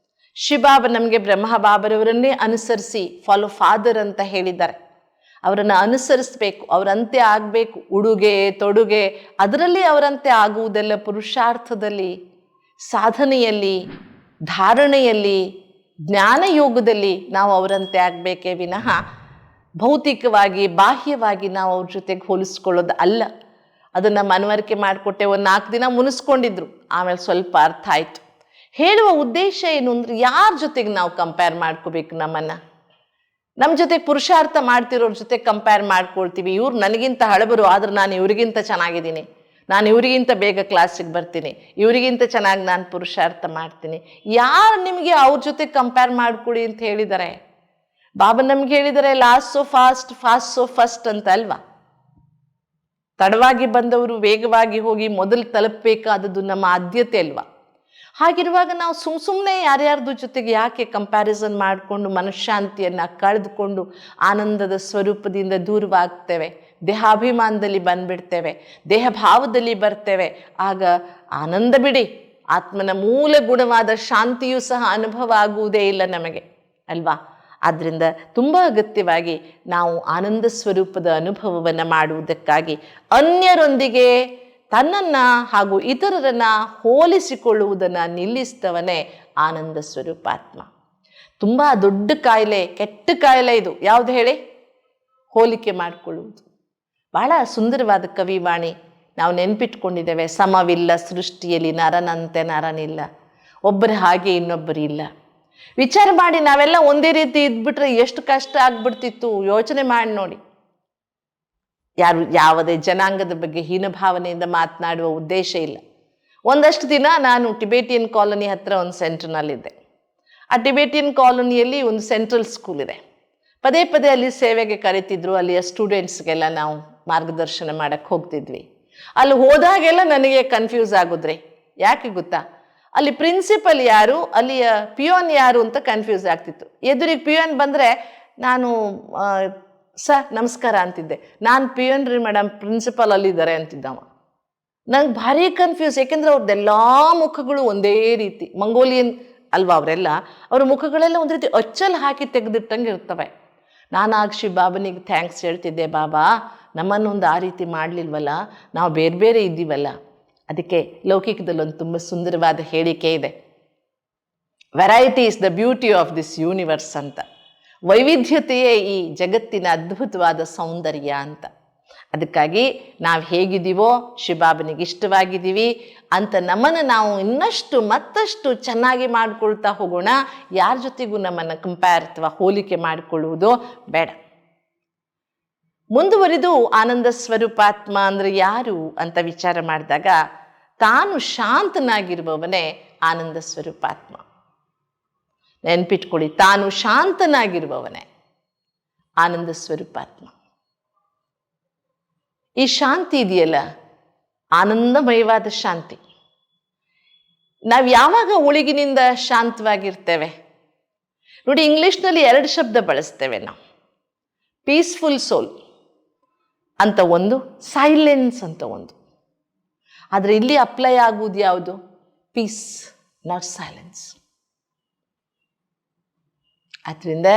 ಶಿವಬಾಬಾ ನಮಗೆ ಬ್ರಹ್ಮಬಾಬರವರನ್ನೇ ಅನುಸರಿಸಿ ಫಾಲೋ ಫಾದರ್ ಅಂತ ಹೇಳಿದ್ದಾರೆ. ಅವರನ್ನು ಅನುಸರಿಸಬೇಕು, ಅವರಂತೆ ಆಗಬೇಕು. ಉಡುಗೆ ತೊಡುಗೆ ಅದರಲ್ಲಿ ಅವರಂತೆ ಆಗುವುದೆಲ್ಲ, ಪುರುಷಾರ್ಥದಲ್ಲಿ, ಸಾಧನೆಯಲ್ಲಿ, ಧಾರಣೆಯಲ್ಲಿ, ಜ್ಞಾನಯೋಗದಲ್ಲಿ ನಾವು ಅವರಂತೆ ಆಗಬೇಕೇ ವಿನಃ ಭೌತಿಕವಾಗಿ ಬಾಹ್ಯವಾಗಿ ನಾವು ಅವ್ರ ಜೊತೆಗೆ ಹೋಲಿಸ್ಕೊಳ್ಳೋದು ಅಲ್ಲ. ಅದನ್ನು ಮನವರಿಕೆ ಮಾಡಿಕೊಟ್ಟೆ. ಒಂದು 4 ದಿನ ಮುನಿಸ್ಕೊಂಡಿದ್ರು, ಆಮೇಲೆ ಸ್ವಲ್ಪ ಅರ್ಥ ಆಯಿತು. ಹೇಳುವ ಉದ್ದೇಶ ಏನು ಅಂದರೆ, ಯಾರ ಜೊತೆಗೆ ನಾವು ಕಂಪೇರ್ ಮಾಡ್ಕೋಬೇಕು ನಮ್ಮನ್ನು? ನಮ್ಮ ಜೊತೆಗೆ ಪುರುಷಾರ್ಥ ಮಾಡ್ತಿರೋರ ಜೊತೆ ಕಂಪೇರ್ ಮಾಡ್ಕೊಳ್ತೀವಿ. ಇವ್ರು ನನಗಿಂತ ಹಳಬರು, ಆದ್ರೆ ನಾನು ಇವ್ರಿಗಿಂತ ಚೆನ್ನಾಗಿದ್ದೀನಿ, ನಾನು ಇವರಿಗಿಂತ ಬೇಗ ಕ್ಲಾಸಿಗೆ ಬರ್ತೀನಿ, ಇವರಿಗಿಂತ ಚೆನ್ನಾಗಿ ನಾನು ಪುರುಷಾರ್ಥ ಮಾಡ್ತೀನಿ. ಯಾರು ನಿಮಗೆ ಅವ್ರ ಜೊತೆ ಕಂಪೇರ್ ಮಾಡ್ಕೊಳ್ಳಿ ಅಂತ ಹೇಳಿದ್ದಾರೆ? ಬಾಬಾ ನಮ್ಗೆ ಹೇಳಿದರೆ last so fast, fast so first ಅಂತ ಅಲ್ವಾ? ತಡವಾಗಿ ಬಂದವರು ವೇಗವಾಗಿ ಹೋಗಿ ಮೊದಲು ತಲುಪಬೇಕಾದದ್ದು ನಮ್ಮ ಆದ್ಯತೆ ಅಲ್ವಾ? ಹಾಗಿರುವಾಗ ನಾವು ಸುಮ್ಮನೆ ಯಾರ್ಯಾರ್ದು ಜೊತೆಗೆ ಯಾಕೆ ಕಂಪ್ಯಾರಿಸನ್ ಮಾಡಿಕೊಂಡು ಮನಃಶಾಂತಿಯನ್ನು ಕಳೆದುಕೊಂಡು ಆನಂದದ ಸ್ವರೂಪದಿಂದ ದೂರವಾಗ್ತೇವೆ, ದೇಹಾಭಿಮಾನದಲ್ಲಿ ಬಂದ್ಬಿಡ್ತೇವೆ, ದೇಹ ಭಾವದಲ್ಲಿ ಬರ್ತೇವೆ. ಆಗ ಆನಂದ ಬಿಡಿ, ಆತ್ಮನ ಮೂಲ ಗುಣವಾದ ಶಾಂತಿಯೂ ಸಹ ಅನುಭವ ಆಗುವುದೇ ಇಲ್ಲ ನಮಗೆ ಅಲ್ವಾ? ಆದ್ದರಿಂದ ತುಂಬ ಅಗತ್ಯವಾಗಿ ನಾವು ಆನಂದ ಸ್ವರೂಪದ ಅನುಭವವನ್ನು ಮಾಡುವುದಕ್ಕಾಗಿ ಅನ್ಯರೊಂದಿಗೆ ತನ್ನನ್ನು ಹಾಗೂ ಇತರರನ್ನು ಹೋಲಿಸಿಕೊಳ್ಳುವುದನ್ನು ನಿಲ್ಲಿಸಿದವನೇ ಆನಂದ ಸ್ವರೂಪಾತ್ಮ. ತುಂಬ ದೊಡ್ಡ ಕಾಯಿಲೆ, ಕೆಟ್ಟ ಕಾಯಿಲೆ ಇದು. ಯಾವುದು ಹೇಳಿ? ಹೋಲಿಕೆ ಮಾಡಿಕೊಳ್ಳುವುದು. ಬಹಳ ಸುಂದರವಾದ ಕವಿವಾಣಿ ನಾವು ನೆನಪಿಟ್ಕೊಂಡಿದ್ದೇವೆ. ಸಮವಿಲ್ಲ ಸೃಷ್ಟಿಯಲ್ಲಿ, ನರನಂತೆ ನರನಿಲ್ಲ, ಒಬ್ಬರ ಹಾಗೆ ಇನ್ನೊಬ್ಬರಿಲ್ಲ. ವಿಚಾರ ಮಾಡಿ, ನಾವೆಲ್ಲ ಒಂದೇ ರೀತಿ ಇದ್ಬಿಟ್ರೆ ಎಷ್ಟು ಕಷ್ಟ ಆಗ್ಬಿಡ್ತಿತ್ತು. ಯೋಚನೆ ಮಾಡಿ ನೋಡಿ. ಯಾವುದೇ ಜನಾಂಗದ ಬಗ್ಗೆ ಹೀನಭಾವನೆಯಿಂದ ಮಾತನಾಡುವ ಉದ್ದೇಶ ಇಲ್ಲ. ಒಂದಷ್ಟು ದಿನ ನಾನು ಟಿಬೇಟಿಯನ್ ಕಾಲೋನಿ ಹತ್ರ ಒಂದು ಸೆಂಟ್ರ್ನಲ್ಲಿದ್ದೆ. ಆ ಟಿಬೇಟಿಯನ್ ಕಾಲೋನಿಯಲ್ಲಿ ಒಂದು ಸೆಂಟ್ರಲ್ ಸ್ಕೂಲ್ ಇದೆ. ಪದೇ ಪದೇ ಅಲ್ಲಿ ಸೇವೆಗೆ ಕರೀತಿದ್ರು. ಅಲ್ಲಿಯ ಸ್ಟೂಡೆಂಟ್ಸ್ಗೆಲ್ಲ ನಾವು ಮಾರ್ಗದರ್ಶನ ಮಾಡಕ್ಕೆ ಹೋಗ್ತಿದ್ವಿ. ಅಲ್ಲಿ ಹೋದಾಗೆಲ್ಲ ನನಗೆ ಕನ್ಫ್ಯೂಸ್ ಆಗುದ್ರಿ. ಯಾಕೆ ಗೊತ್ತಾ? ಅಲ್ಲಿ ಪ್ರಿನ್ಸಿಪಲ್ ಯಾರು, ಅಲ್ಲಿಯ ಪಿಯೋನ್ ಯಾರು ಅಂತ ಕನ್ಫ್ಯೂಸ್ ಆಗ್ತಿತ್ತು. ಎದುರಿಗೆ ಪಿಯೋನ್ ಬಂದರೆ ನಾನು ಸರ್ ನಮಸ್ಕಾರ ಅಂತಿದ್ದೆ. ನಾನು ಪಿಯೋನ್ ರೀ ಮೇಡಮ್, ಪ್ರಿನ್ಸಿಪಲ್ ಅಲ್ಲಿದ್ದಾರೆ ಅಂತಿದ್ದವ. ನಂಗೆ ಭಾರಿ ಕನ್ಫ್ಯೂಸ್. ಯಾಕೆಂದರೆ ಅವ್ರದ್ದೆಲ್ಲ ಮುಖಗಳು ಒಂದೇ ರೀತಿ, ಮಂಗೋಲಿಯನ್ ಅಲ್ವಾ ಅವರೆಲ್ಲ. ಅವ್ರ ಮುಖಗಳೆಲ್ಲ ಒಂದು ರೀತಿ ಅಚ್ಚಲ್ಲಿ ಹಾಕಿ ತೆಗೆದಿಟ್ಟಂಗೆ ಇರ್ತವೆ. ನಾನು ಆಗ ಬಾಬನಿಗೆ ಥ್ಯಾಂಕ್ಸ್ ಹೇಳ್ತಿದ್ದೆ, ಬಾಬಾ ನಮ್ಮನ್ನೊಂದು ಆ ರೀತಿ ಮಾಡಲಿಲ್ವಲ್ಲ, ನಾವು ಬೇರೆ ಬೇರೆ ಇದ್ದೀವಲ್ಲ. ಅದಕ್ಕೆ ಲೌಕಿಕದಲ್ಲಿ ಒಂದು ತುಂಬ ಸುಂದರವಾದ ಹೇಳಿಕೆ ಇದೆ, variety is the beauty of this universe ಅಂತ. ವೈವಿಧ್ಯತೆಯೇ ಈ ಜಗತ್ತಿನ ಅದ್ಭುತವಾದ ಸೌಂದರ್ಯ ಅಂತ. ಅದಕ್ಕಾಗಿ ನಾವು ಹೇಗಿದ್ದೀವೋ, ಶಿವಬಾಬನಿಗೆ ಇಷ್ಟವಾಗಿದ್ದೀವಿ ಅಂತ ನಮ್ಮನ್ನು ನಾವು ಇನ್ನಷ್ಟು ಮತ್ತಷ್ಟು ಚೆನ್ನಾಗಿ ಮಾಡಿಕೊಳ್ತಾ ಹೋಗೋಣ. ಯಾರ ಜೊತೆಗೂ ನಮ್ಮನ್ನು ಕಂಪೇರ್ ಅಥವಾ ಹೋಲಿಕೆ ಮಾಡಿಕೊಳ್ಳುವುದು ಬೇಡ. ಮುಂದುವರಿದು ಆನಂದ ಸ್ವರೂಪಾತ್ಮ ಅಂದರೆ ಯಾರು ಅಂತ ವಿಚಾರ ಮಾಡಿದಾಗ, ತಾನು ಶಾಂತನಾಗಿರುವವನೇ ಆನಂದ ಸ್ವರೂಪಾತ್ಮ. ನೆನ್ಪಿಟ್ಕೊಳ್ಳಿ, ತಾನು ಶಾಂತನಾಗಿರುವವನೇ ಆನಂದ ಸ್ವರೂಪಾತ್ಮ. ಈ ಶಾಂತಿ ಇದೆಯಲ್ಲ, ಆನಂದಮಯವಾದ ಶಾಂತಿ. ನಾವು ಯಾವಾಗ ಒಳಗಿನಿಂದ ಶಾಂತವಾಗಿರ್ತೇವೆ ನೋಡಿ, ಇಂಗ್ಲಿಷ್ನಲ್ಲಿ 2 ಶಬ್ದ ಬಳಸ್ತೇವೆ ನಾವು, ಪೀಸ್ಫುಲ್ ಸೋಲ್ ಅಂತ ಒಂದು, ಸೈಲೆನ್ಸ್ ಅಂತ ಒಂದು. ಆದರೆ ಇಲ್ಲಿ ಅಪ್ಲೈ ಆಗುವುದು ಯಾವುದು? Peace, not silence. ಆದ್ದರಿಂದ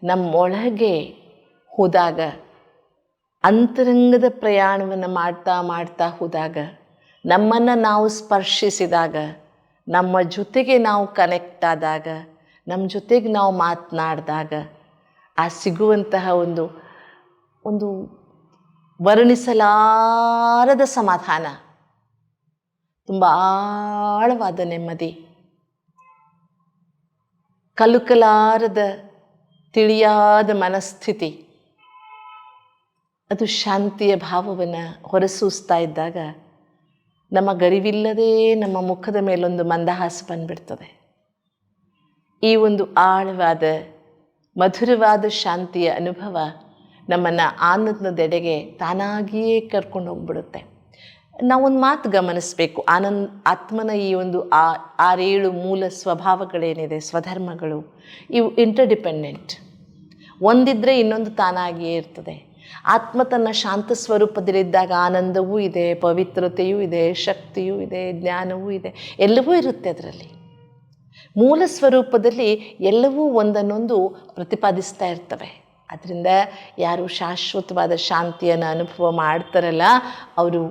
ನಮ್ಮೊಳಗೆ ಹೋದಾಗ, ಅಂತರಂಗದ ಪ್ರಯಾಣವನ್ನು ಮಾಡ್ತಾ ಮಾಡ್ತಾ ಹೋದಾಗ, ನಮ್ಮನ್ನು ನಾವು ಸ್ಪರ್ಶಿಸಿದಾಗ, ನಮ್ಮ ಜೊತೆಗೆ ನಾವು ಕನೆಕ್ಟ್ ಆದಾಗ, ನಮ್ಮ ಜೊತೆಗೆ ನಾವು ಮಾತನಾಡಿದಾಗ ಆ ಸಿಗುವಂತಹ ಒಂದು ವರ್ಣಿಸಲಾರದ ಸಮಾಧಾನ, ತುಂಬ ಆಳವಾದ ನೆಮ್ಮದಿ, ಕಲುಕಲಾರದ ತಿಳಿಯಾದ ಮನಸ್ಥಿತಿ, ಅದು ಶಾಂತಿಯ ಭಾವವನ್ನು ಹೊರಸೂಸ್ತಾ ಇದ್ದಾಗ ನಮ್ಮ ಗರಿವಿಲ್ಲದೆ ನಮ್ಮ ಮುಖದ ಮೇಲೊಂದು ಮಂದಹಾಸ ಬಂದುಬಿಡ್ತದೆ. ಈ ಒಂದು ಆಳವಾದ ಮಧುರವಾದ ಶಾಂತಿಯ ಅನುಭವ ನಮ್ಮನ್ನು ಆನಂದದೆಡೆಗೆ ತಾನಾಗಿಯೇ ಕರ್ಕೊಂಡು ಹೋಗ್ಬಿಡುತ್ತೆ. ನಾವೊಂದು ಮಾತು ಗಮನಿಸಬೇಕು. ಆತ್ಮನ ಈ ಒಂದು 6-7 ಮೂಲ ಸ್ವಭಾವಗಳೇನಿದೆ, ಸ್ವಧರ್ಮಗಳು, ಇವು ಇಂಟರ್ಡಿಪೆಂಡೆಂಟ್. ಒಂದಿದ್ದರೆ ಇನ್ನೊಂದು ತಾನಾಗಿಯೇ ಇರ್ತದೆ. ಆತ್ಮ ತನ್ನ ಶಾಂತ ಸ್ವರೂಪದಲ್ಲಿದ್ದಾಗ ಆನಂದವೂ ಇದೆ, ಪವಿತ್ರತೆಯೂ ಇದೆ, ಶಕ್ತಿಯೂ ಇದೆ, ಜ್ಞಾನವೂ ಇದೆ, ಎಲ್ಲವೂ ಇರುತ್ತೆ ಅದರಲ್ಲಿ. ಮೂಲ ಸ್ವರೂಪದಲ್ಲಿ ಎಲ್ಲವೂ ಒಂದನ್ನೊಂದು ಪ್ರತಿಪಾದಿಸ್ತಾ ಇರ್ತವೆ. ಅದರಿಂದ ಯಾರು ಶಾಶ್ವತವಾದ ಶಾಂತಿಯನ್ನು ಅನುಭವ ಮಾಡ್ತಾರಲ್ಲ, ಅವರು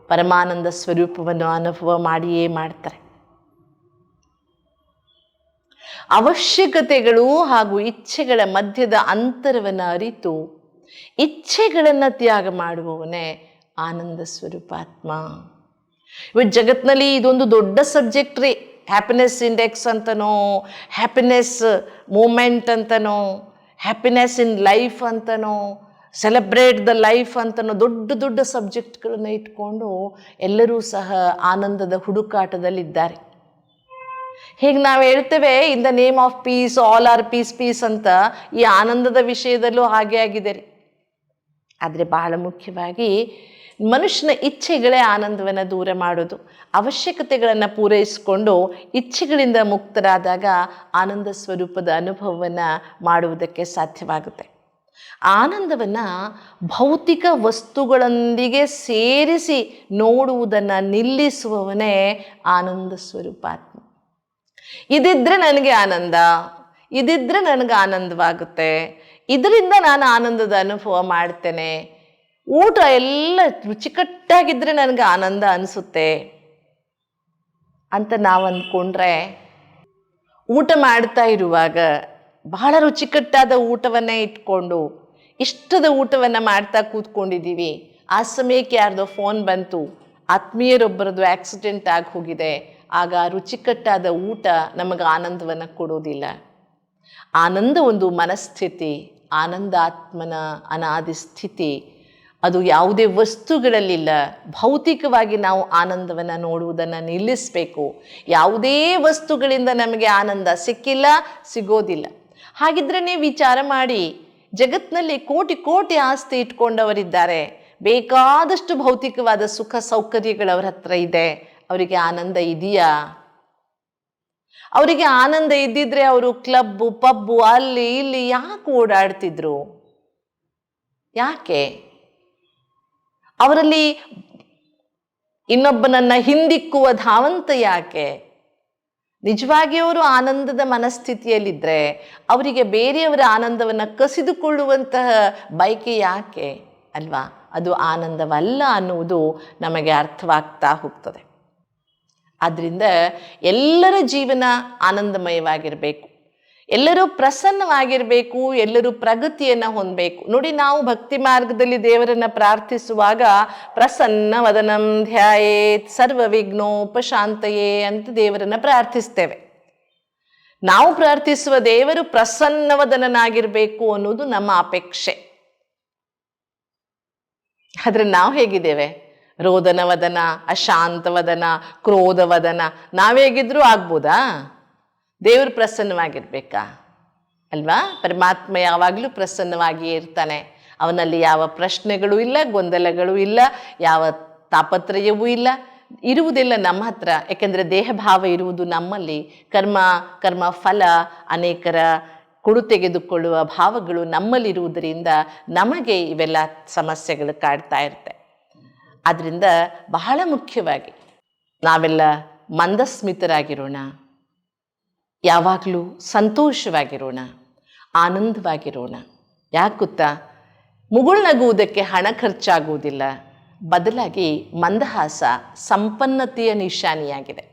ಪರಮಾನಂದ ಸ್ವರೂಪವನ್ನು ಅನುಭವ ಮಾಡಿಯೇ ಮಾಡ್ತಾರೆ. ಅವಶ್ಯಕತೆಗಳು ಹಾಗೂ ಇಚ್ಛೆಗಳ ಮಧ್ಯದ ಅಂತರವನ್ನು ಅರಿತು ಇಚ್ಛೆಗಳನ್ನು ತ್ಯಾಗ ಮಾಡುವವನೇ ಆನಂದ ಸ್ವರೂಪಾತ್ಮ. ಇವತ್ತು ಜಗತ್ತಿನಲ್ಲಿ ಇದೊಂದು ದೊಡ್ಡ ಸಬ್ಜೆಕ್ಟ್ ರೀ. ಹ್ಯಾಪಿನೆಸ್ ಇಂಡೆಕ್ಸ್ ಅಂತನೋ, ಹ್ಯಾಪಿನೆಸ್ ಮೂಮೆಂಟ್ ಅಂತನೋ, ಹ್ಯಾಪಿನೆಸ್ ಇನ್ ಲೈಫ್ ಅಂತನೋ, ಸೆಲೆಬ್ರೇಟ್ ದ ಲೈಫ್ ಅಂತನೋ ದೊಡ್ಡ ದೊಡ್ಡ ಸಬ್ಜೆಕ್ಟ್ಗಳನ್ನು ಇಟ್ಕೊಂಡು ಎಲ್ಲರೂ ಸಹ ಆನಂದದ ಹುಡುಕಾಟದಲ್ಲಿದ್ದಾರೆ. ಹೀಗೆ ನಾವು ಹೇಳ್ತೇವೆ, in the name of peace, all are peace peace ಅಂತ. ಈ ಆನಂದದ ವಿಷಯದಲ್ಲೂ ಹಾಗೆ ಆಗಿದೆ ರೀ. ಆದರೆ ಬಹಳ ಮುಖ್ಯವಾಗಿ ಮನುಷ್ಯನ ಇಚ್ಛೆಗಳೇ ಆನಂದವನ್ನು ದೂರ ಮಾಡೋದು. ಅವಶ್ಯಕತೆಗಳನ್ನು ಪೂರೈಸಿಕೊಂಡು ಇಚ್ಛೆಗಳಿಂದ ಮುಕ್ತರಾದಾಗ ಆನಂದ ಸ್ವರೂಪದ ಅನುಭವವನ್ನು ಮಾಡುವುದಕ್ಕೆ ಸಾಧ್ಯವಾಗುತ್ತೆ. ಆನಂದವನ್ನು ಭೌತಿಕ ವಸ್ತುಗಳೊಂದಿಗೆ ಸೇರಿಸಿ ನೋಡುವುದನ್ನು ನಿಲ್ಲಿಸುವವನೇ ಆನಂದ ಸ್ವರೂಪಾತ್ಮ. ಇದಿದ್ದರೆ ನನಗೆ ಆನಂದ, ಇದಿದ್ದರೆ ನನಗೆ ಆನಂದವಾಗುತ್ತೆ, ಇದರಿಂದ ನಾನು ಆನಂದದ ಅನುಭವ ಮಾಡ್ತೇನೆ, ಊಟ ಎಲ್ಲ ರುಚಿಕಟ್ಟಾಗಿದ್ದರೆ ನನಗೆ ಆನಂದ ಅನಿಸುತ್ತೆ ಅಂತ ನಾವು ಅಂದ್ಕೊಂಡ್ರೆ, ಊಟ ಮಾಡ್ತಾ ಇರುವಾಗ ಬಹಳ ರುಚಿಕಟ್ಟಾದ ಊಟವನ್ನೇ ಇಟ್ಕೊಂಡು ಇಷ್ಟದ ಊಟವನ್ನು ಮಾಡ್ತಾ ಕೂತ್ಕೊಂಡಿದ್ದೀವಿ. ಆ ಸಮಯಕ್ಕೆ ಯಾರ್ದೋ ಫೋನ್ ಬಂತು, ಆತ್ಮೀಯರೊಬ್ಬರದು ಆಕ್ಸಿಡೆಂಟ್ ಆಗಿ ಹೋಗಿದೆ. ಆಗ ರುಚಿಕಟ್ಟಾದ ಊಟ ನಮಗೆ ಆನಂದವನ್ನು ಕೊಡೋದಿಲ್ಲ. ಆನಂದ ಒಂದು ಮನಸ್ಥಿತಿ, ಆನಂದ ಆತ್ಮನ ಅನಾದಿ ಸ್ಥಿತಿ. ಅದು ಯಾವುದೇ ವಸ್ತುಗಳಲ್ಲಿಲ್ಲ. ಭೌತಿಕವಾಗಿ ನಾವು ಆನಂದವನ್ನು ನೋಡುವುದನ್ನು ನಿಲ್ಲಿಸಬೇಕು. ಯಾವುದೇ ವಸ್ತುಗಳಿಂದ ನಮಗೆ ಆನಂದ ಸಿಕ್ಕಿಲ್ಲ, ಸಿಗೋದಿಲ್ಲ. ಹಾಗಿದ್ರೆ ನೀವು ವಿಚಾರ ಮಾಡಿ, ಜಗತ್ತಿನಲ್ಲಿ ಕೋಟಿ ಕೋಟಿ ಆಸ್ತಿ ಇಟ್ಕೊಂಡವರಿದ್ದಾರೆ, ಬೇಕಾದಷ್ಟು ಭೌತಿಕವಾದ ಸುಖ ಸೌಕರ್ಯಗಳವ್ರ ಹತ್ರ ಇದೆ. ಅವರಿಗೆ ಆನಂದ ಇದೆಯಾ? ಅವರಿಗೆ ಆನಂದ ಇದ್ದಿದ್ರೆ ಅವರು ಕ್ಲಬ್ಬು ಪಬ್ಬು ಅಲ್ಲಿ ಇಲ್ಲಿ ಯಾಕೆ ಓಡಾಡ್ತಿದ್ರು? ಯಾಕೆ ಅವರಲ್ಲಿ ಇನ್ನೊಬ್ಬನನ್ನ ಹಿಂದಿಕ್ಕುವ ಧಾವಂತ ಯಾಕೆ? ನಿಜವಾಗಿ ಅವರು ಆನಂದದ ಮನಸ್ಥಿತಿಯಲ್ಲಿದ್ದರೆ ಅವರಿಗೆ ಬೇರೆಯವರ ಆನಂದವನ್ನು ಕಸಿದುಕೊಳ್ಳುವಂತಹ ಬಯಕೆ ಯಾಕೆ ಅಲ್ವಾ? ಅದು ಆನಂದವಲ್ಲ ಅನ್ನುವುದು ನಮಗೆ ಅರ್ಥವಾಗ್ತಾ ಹೋಗ್ತದೆ. ಆದ್ದರಿಂದ ಎಲ್ಲರ ಜೀವನ ಆನಂದಮಯವಾಗಿರಬೇಕು, ಎಲ್ಲರೂ ಪ್ರಸನ್ನವಾಗಿರಬೇಕು, ಎಲ್ಲರೂ ಪ್ರಗತಿಯನ್ನು ಹೊಂದಬೇಕು. ನೋಡಿ, ನಾವು ಭಕ್ತಿ ಮಾರ್ಗದಲ್ಲಿ ದೇವರನ್ನು ಪ್ರಾರ್ಥಿಸುವಾಗ ಪ್ರಸನ್ನ ವದನಂ ಧ್ಯಾಯೇತ್ ಸರ್ವ ವಿಘ್ನೋಪಶಾಂತಯೇ ಅಂತ ದೇವರನ್ನು ಪ್ರಾರ್ಥಿಸ್ತೇವೆ. ನಾವು ಪ್ರಾರ್ಥಿಸುವ ದೇವರು ಪ್ರಸನ್ನವದನನಾಗಿರಬೇಕು ಅನ್ನೋದು ನಮ್ಮ ಅಪೇಕ್ಷೆ. ಆದರೆ ನಾವು ಹೇಗಿದ್ದೇವೆ? ರೋದನವದನ, ಅಶಾಂತವದನ, ಕ್ರೋಧವದನ. ನಾವೇಗಿದ್ರೂ ಆಗ್ಬೋದಾ? ದೇವರು ಪ್ರಸನ್ನವಾಗಿರ್ಬೇಕಾ ಅಲ್ವಾ? ಪರಮಾತ್ಮ ಯಾವಾಗಲೂ ಪ್ರಸನ್ನವಾಗಿಯೇ ಇರ್ತಾನೆ. ಅವನಲ್ಲಿ ಯಾವ ಪ್ರಶ್ನೆಗಳು ಇಲ್ಲ, ಗೊಂದಲಗಳು ಇಲ್ಲ, ಯಾವ ತಾಪತ್ರಯವೂ ಇಲ್ಲ, ಇರುವುದಿಲ್ಲ ನಮ್ಮ ಹತ್ರ. ಯಾಕೆಂದರೆ ದೇಹಭಾವ ಇರುವುದು ನಮ್ಮಲ್ಲಿ. ಕರ್ಮ ಫಲ ಅನೇಕರ ಕೊಡು ತೆಗೆದುಕೊಳ್ಳುವ ಭಾವಗಳು ನಮ್ಮಲ್ಲಿರುವುದರಿಂದ ನಮಗೆ ಇವೆಲ್ಲ ಸಮಸ್ಯೆಗಳು ಕಾಡ್ತಾ ಇರುತ್ತೆ. ಆದ್ದರಿಂದ ಬಹಳ ಮುಖ್ಯವಾಗಿ ನಾವೆಲ್ಲ ಮಂದಸ್ಮಿತರಾಗಿರೋಣ, ಯಾವಾಗಲೂ ಸಂತೋಷವಾಗಿರೋಣ, ಆನಂದವಾಗಿರೋಣ. ಯಾಕೆ ಗೊತ್ತಾ? ಮುಗುಳ್ನಗುವುದಕ್ಕೆ ಹಣ ಖರ್ಚಾಗುವುದಿಲ್ಲ, ಬದಲಾಗಿ ಮಂದಹಾಸ ಸಂಪನ್ನತೆಯ ನಿಶಾನಿಯಾಗಿದೆ.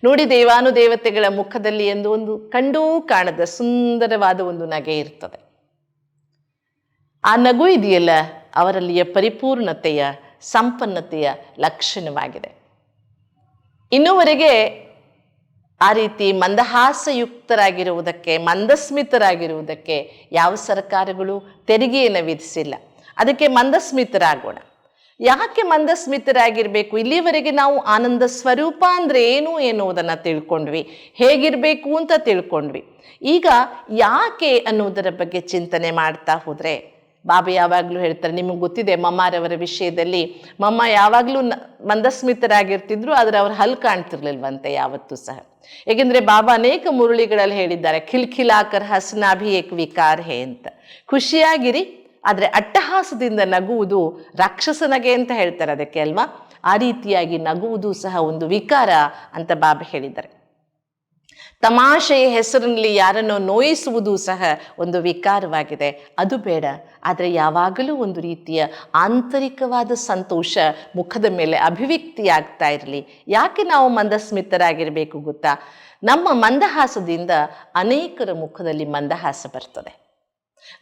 ನೋಡಿ, ದೇವಾನುದೇವತೆಗಳ ಮುಖದಲ್ಲಿ ಎಂದು ಒಂದು ಕಂಡೂ ಕಾಣದ ಸುಂದರವಾದ ಒಂದು ನಗೆ ಇರ್ತದೆ. ಆ ನಗು ಇದೆಯಲ್ಲ, ಅವರಲ್ಲಿಯ ಪರಿಪೂರ್ಣತೆಯ ಸಂಪನ್ನತೆಯ ಲಕ್ಷಣವಾಗಿದೆ. ಇನ್ನೂವರೆಗೆ ಆ ರೀತಿ ಮಂದಹಾಸಯುಕ್ತರಾಗಿರುವುದಕ್ಕೆ, ಮಂದಸ್ಮಿತರಾಗಿರುವುದಕ್ಕೆ ಯಾವ ಸರ್ಕಾರಗಳು ತೆರಿಗೆಯನ್ನು ವಿಧಿಸಿಲ್ಲ. ಅದಕ್ಕೆ ಮಂದಸ್ಮಿತರಾಗೋಣ. ಯಾಕೆ ಮಂದಸ್ಮಿತರಾಗಿರಬೇಕು? ಇಲ್ಲಿವರೆಗೆ ನಾವು ಆನಂದ ಸ್ವರೂಪ ಅಂದರೆ ಏನು ಎನ್ನುವುದನ್ನು ತಿಳ್ಕೊಂಡ್ವಿ, ಹೇಗಿರಬೇಕು ಅಂತ ತಿಳ್ಕೊಂಡ್ವಿ. ಈಗ ಯಾಕೆ ಅನ್ನೋದರ ಬಗ್ಗೆ ಚಿಂತನೆ ಮಾಡ್ತಾ ಹೋದರೆ ಬಾಬಾ ಯಾವಾಗಲೂ ಹೇಳ್ತಾರೆ, ನಿಮಗೆ ಗೊತ್ತಿದೆ ಮಮ್ಮಾರವರ ವಿಷಯದಲ್ಲಿ, ಮಮ್ಮ ಯಾವಾಗಲೂ ಮಂದಸ್ಮಿತರಾಗಿರ್ತಿದ್ರು, ಆದರೆ ಅವ್ರ ಹಲ್ ಕಾಣ್ತಿರ್ಲಿಲ್ವಂತೆ ಯಾವತ್ತೂ ಸಹ. ಏಕೆಂದರೆ ಬಾಬಾ ಅನೇಕ ಮುರುಳಿಗಳಲ್ಲಿ ಹೇಳಿದ್ದಾರೆ, ಖಿಲ್ಖಿಲಾಕರ್ ಹಸ್ನಾ ಭಿ ಏಕ್ ವಿಕಾರ ಹೇ ಅಂತ. ಖುಷಿಯಾಗಿರಿ, ಆದರೆ ಅಟ್ಟಹಾಸದಿಂದ ನಗುವುದು ರಾಕ್ಷಸನಗೆ ಅಂತ ಹೇಳ್ತಾರೆ ಅದಕ್ಕೆ ಅಲ್ವಾ. ಆ ರೀತಿಯಾಗಿ ನಗುವುದು ಸಹ ಒಂದು ವಿಕಾರ ಅಂತ ಬಾಬಾ ಹೇಳಿದ್ದಾರೆ. ತಮಾಷೆಯ ಹೆಸರಿನಲ್ಲಿ ಯಾರನ್ನೋ ನೋಯಿಸುವುದು ಸಹ ಒಂದು ವಿಕಾರವಾಗಿದೆ, ಅದು ಬೇಡ. ಆದರೆ ಯಾವಾಗಲೂ ಒಂದು ರೀತಿಯ ಆಂತರಿಕವಾದ ಸಂತೋಷ ಮುಖದ ಮೇಲೆ ಅಭಿವ್ಯಕ್ತಿಯಾಗ್ತಾ ಇರಲಿ. ಯಾಕೆ ನಾವು ಮಂದಸ್ಮಿತರಾಗಿರಬೇಕು ಗೊತ್ತಾ? ನಮ್ಮ ಮಂದಹಾಸದಿಂದ ಅನೇಕರ ಮುಖದಲ್ಲಿ ಮಂದಹಾಸ ಬರ್ತದೆ.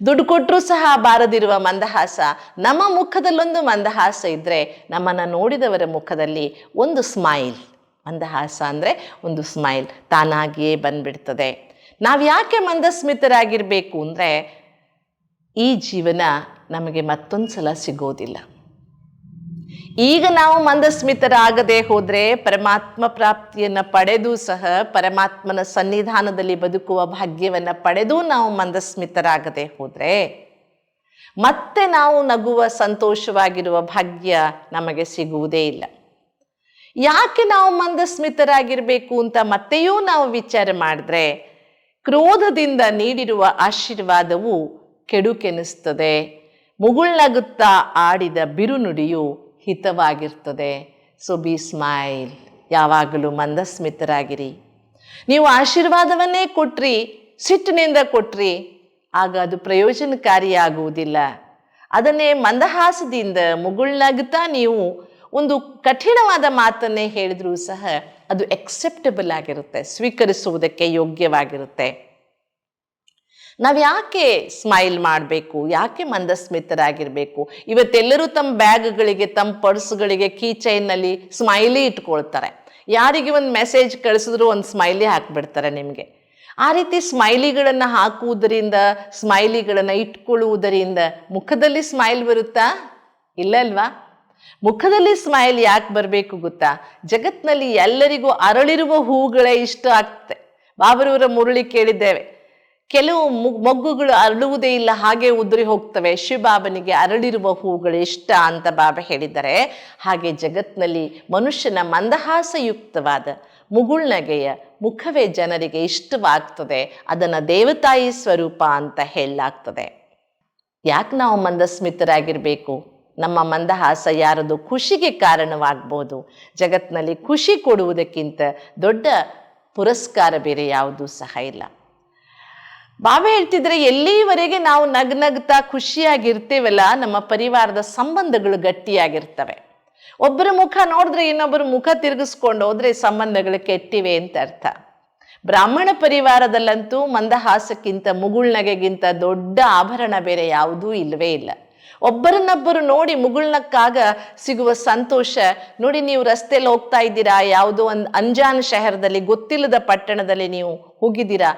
ದುಡ್ಡು ಕೊಟ್ಟರೂ ಸಹ ಬಾರದಿರುವ ಮಂದಹಾಸ, ನಮ್ಮ ಮುಖದಲ್ಲೊಂದು ಮಂದಹಾಸ ಇದ್ದರೆ ನಮ್ಮನ್ನು ನೋಡಿದವರ ಮುಖದಲ್ಲಿ ಒಂದು ಸ್ಮೈಲ್, ಮಂದಹಾಸ ಅಂದರೆ ಒಂದು ಸ್ಮೈಲ್ ತಾನಾಗಿಯೇ ಬಂದ್ಬಿಡ್ತದೆ. ನಾವು ಯಾಕೆ ಮಂದಸ್ಮಿತರಾಗಿರಬೇಕು ಅಂದರೆ, ಈ ಜೀವನ ನಮಗೆ ಮತ್ತೊಂದು ಸಲ ಸಿಗೋದಿಲ್ಲ. ಈಗ ನಾವು ಮಂದಸ್ಮಿತರಾಗದೆ ಹೋದರೆ ಪರಮಾತ್ಮ ಪ್ರಾಪ್ತಿಯನ್ನು ಪಡೆದು ಸಹ, ಪರಮಾತ್ಮನ ಸನ್ನಿಧಾನದಲ್ಲಿ ಬದುಕುವ ಭಾಗ್ಯವನ್ನು ಪಡೆದು ನಾವು ಮಂದಸ್ಮಿತರಾಗದೆ ಹೋದರೆ ಮತ್ತೆ ನಾವು ನಗುವ ಸಂತೋಷವಾಗಿರುವ ಭಾಗ್ಯ ನಮಗೆ ಸಿಗುವುದೇ ಇಲ್ಲ. ಯಾಕೆ ನಾವು ಮಂದಸ್ಮಿತರಾಗಿರಬೇಕು ಅಂತ ಮತ್ತೆಯೂ ನಾವು ವಿಚಾರ ಮಾಡಿದ್ರೆ, ಕ್ರೋಧದಿಂದ ನೀಡಿರುವ ಆಶೀರ್ವಾದವು ಕೆಡುಕೆನಿಸ್ತದೆ, ಮುಗುಳ್ನಗುತ್ತಾ ಆಡಿದ ಬಿರುನುಡಿಯು ಹಿತವಾಗಿರ್ತದೆ. ಸೊ ಬಿ ಸ್ಮೈಲ್, ಯಾವಾಗಲೂ ಮಂದಸ್ಮಿತರಾಗಿರಿ. ನೀವು ಆಶೀರ್ವಾದವನ್ನೇ ಕೊಟ್ರಿ, ಸಿಟ್ಟಿನಿಂದ ಕೊಟ್ರಿ, ಆಗ ಅದು ಪ್ರಯೋಜನಕಾರಿಯಾಗುವುದಿಲ್ಲ. ಅದನ್ನೇ ಮಂದಹಾಸದಿಂದ ಮುಗುಳ್ನಗುತ್ತಾ ನೀವು ಒಂದು ಕಠಿಣವಾದ ಮಾತನ್ನೇ ಹೇಳಿದ್ರೂ ಸಹ ಅದು ಎಕ್ಸೆಪ್ಟಬಲ್ ಆಗಿರುತ್ತೆ, ಸ್ವೀಕರಿಸುವುದಕ್ಕೆ ಯೋಗ್ಯವಾಗಿರುತ್ತೆ. ನಾವು ಯಾಕೆ ಸ್ಮೈಲ್ ಮಾಡಬೇಕು? ಯಾಕೆ ಮಂದಸ್ಮಿತರಾಗಿರಬೇಕು? ಇವತ್ತೆಲ್ಲರೂ ತಮ್ಮ ಬ್ಯಾಗ್ಗಳಿಗೆ, ತಮ್ಮ ಪರ್ಸ್ಗಳಿಗೆ, ಕೀ ಚೈನ್ನಲ್ಲಿ ಸ್ಮೈಲಿ ಇಟ್ಕೊಳ್ತಾರೆ. ಯಾರಿಗೆ ಒಂದು ಮೆಸೇಜ್ ಕಳಿಸಿದ್ರು ಒಂದು ಸ್ಮೈಲಿ ಹಾಕಿಬಿಡ್ತಾರೆ ನಿಮಗೆ. ಆ ರೀತಿ ಸ್ಮೈಲಿಗಳನ್ನು ಹಾಕುವುದರಿಂದ, ಸ್ಮೈಲಿಗಳನ್ನು ಇಟ್ಕೊಳ್ಳುವುದರಿಂದ ಮುಖದಲ್ಲಿ ಸ್ಮೈಲ್ ಬರುತ್ತಾ? ಇಲ್ಲಲ್ವಾ? ಮುಖದಲ್ಲಿ ಸ್ಮೈಲ್ ಯಾಕೆ ಬರಬೇಕು ಗೊತ್ತಾ? ಜಗತ್ತಿನಲ್ಲಿ ಎಲ್ಲರಿಗೂ ಅರಳಿರುವ ಹೂಗಳೇ ಇಷ್ಟ ಆಗ್ತದೆ. ಬಾಬರವರ ಮುರಳಿ ಕೇಳಿದ್ದೇವೆ, ಕೆಲವು ಮೊಗ್ಗುಗಳು ಅರಳುವುದೇ ಇಲ್ಲ, ಹಾಗೆ ಉದುರಿ ಹೋಗ್ತವೆ. ಶಿವಬಾಬನಿಗೆ ಅರಳಿರುವ ಹೂಗಳು ಇಷ್ಟ ಅಂತ ಬಾಬಾ ಹೇಳಿದ್ದಾರೆ. ಹಾಗೆ ಜಗತ್ತಿನಲ್ಲಿ ಮನುಷ್ಯನ ಮಂದಹಾಸಯುಕ್ತವಾದ ಮುಗುಳ್ನಗೆಯ ಮುಖವೇ ಜನರಿಗೆ ಇಷ್ಟವಾಗ್ತದೆ. ಅದನ್ನು ದೇವತಾಯಿ ಸ್ವರೂಪ ಅಂತ ಹೇಳಲಾಗ್ತದೆ. ಯಾಕೆ ನಾವು ಮಂದಸ್ಮಿತರಾಗಿರಬೇಕು? ನಮ್ಮ ಮಂದಹಾಸ ಯಾರದು ಖುಷಿಗೆ ಕಾರಣವಾಗ್ಬೋದು. ಜಗತ್ತಿನಲ್ಲಿ ಖುಷಿ ಕೊಡುವುದಕ್ಕಿಂತ ದೊಡ್ಡ ಪುರಸ್ಕಾರ ಬೇರೆ ಯಾವುದೂ ಸಹ ಇಲ್ಲ. ಬಾಬಾ ಹೇಳ್ತಿದ್ರೆ, ಎಲ್ಲಿವರೆಗೆ ನಾವು ನಗ್ನಗ್ತಾ ಖುಷಿಯಾಗಿರ್ತೇವಲ್ಲ, ನಮ್ಮ ಪರಿವಾರದ ಸಂಬಂಧಗಳು ಗಟ್ಟಿಯಾಗಿರ್ತವೆ. ಒಬ್ಬರ ಮುಖ ನೋಡಿದ್ರೆ ಇನ್ನೊಬ್ಬರು ಮುಖ ತಿರುಗಿಸ್ಕೊಂಡು ಹೋದ್ರೆ ಸಂಬಂಧಗಳು ಕೆಟ್ಟಿವೆ ಅಂತ ಅರ್ಥ. ಬ್ರಾಹ್ಮಣ ಪರಿವಾರದಲ್ಲಂತೂ ಮಂದಹಾಸಕ್ಕಿಂತ, ಮುಗುಳ್ನಗೆಗಿಂತ ದೊಡ್ಡ ಆಭರಣ ಬೇರೆ ಯಾವುದೂ ಇಲ್ಲವೇ ಇಲ್ಲ. ಒಬ್ಬರನ್ನೊಬ್ಬರು ನೋಡಿ ಮುಗುಳ್ನಕ್ಕಾಗ ಸಿಗುವ ಸಂತೋಷ ನೋಡಿ. ನೀವು ರಸ್ತೆಯಲ್ಲಿ ಹೋಗ್ತಾ ಇದ್ದೀರಾ, ಯಾವುದೋ ಒಂದು ಅಂಜಾನ್ ಶಹರದಲ್ಲಿ, ಗೊತ್ತಿಲ್ಲದ ಪಟ್ಟಣದಲ್ಲಿ ನೀವು ಹೋಗಿದ್ದೀರಾ,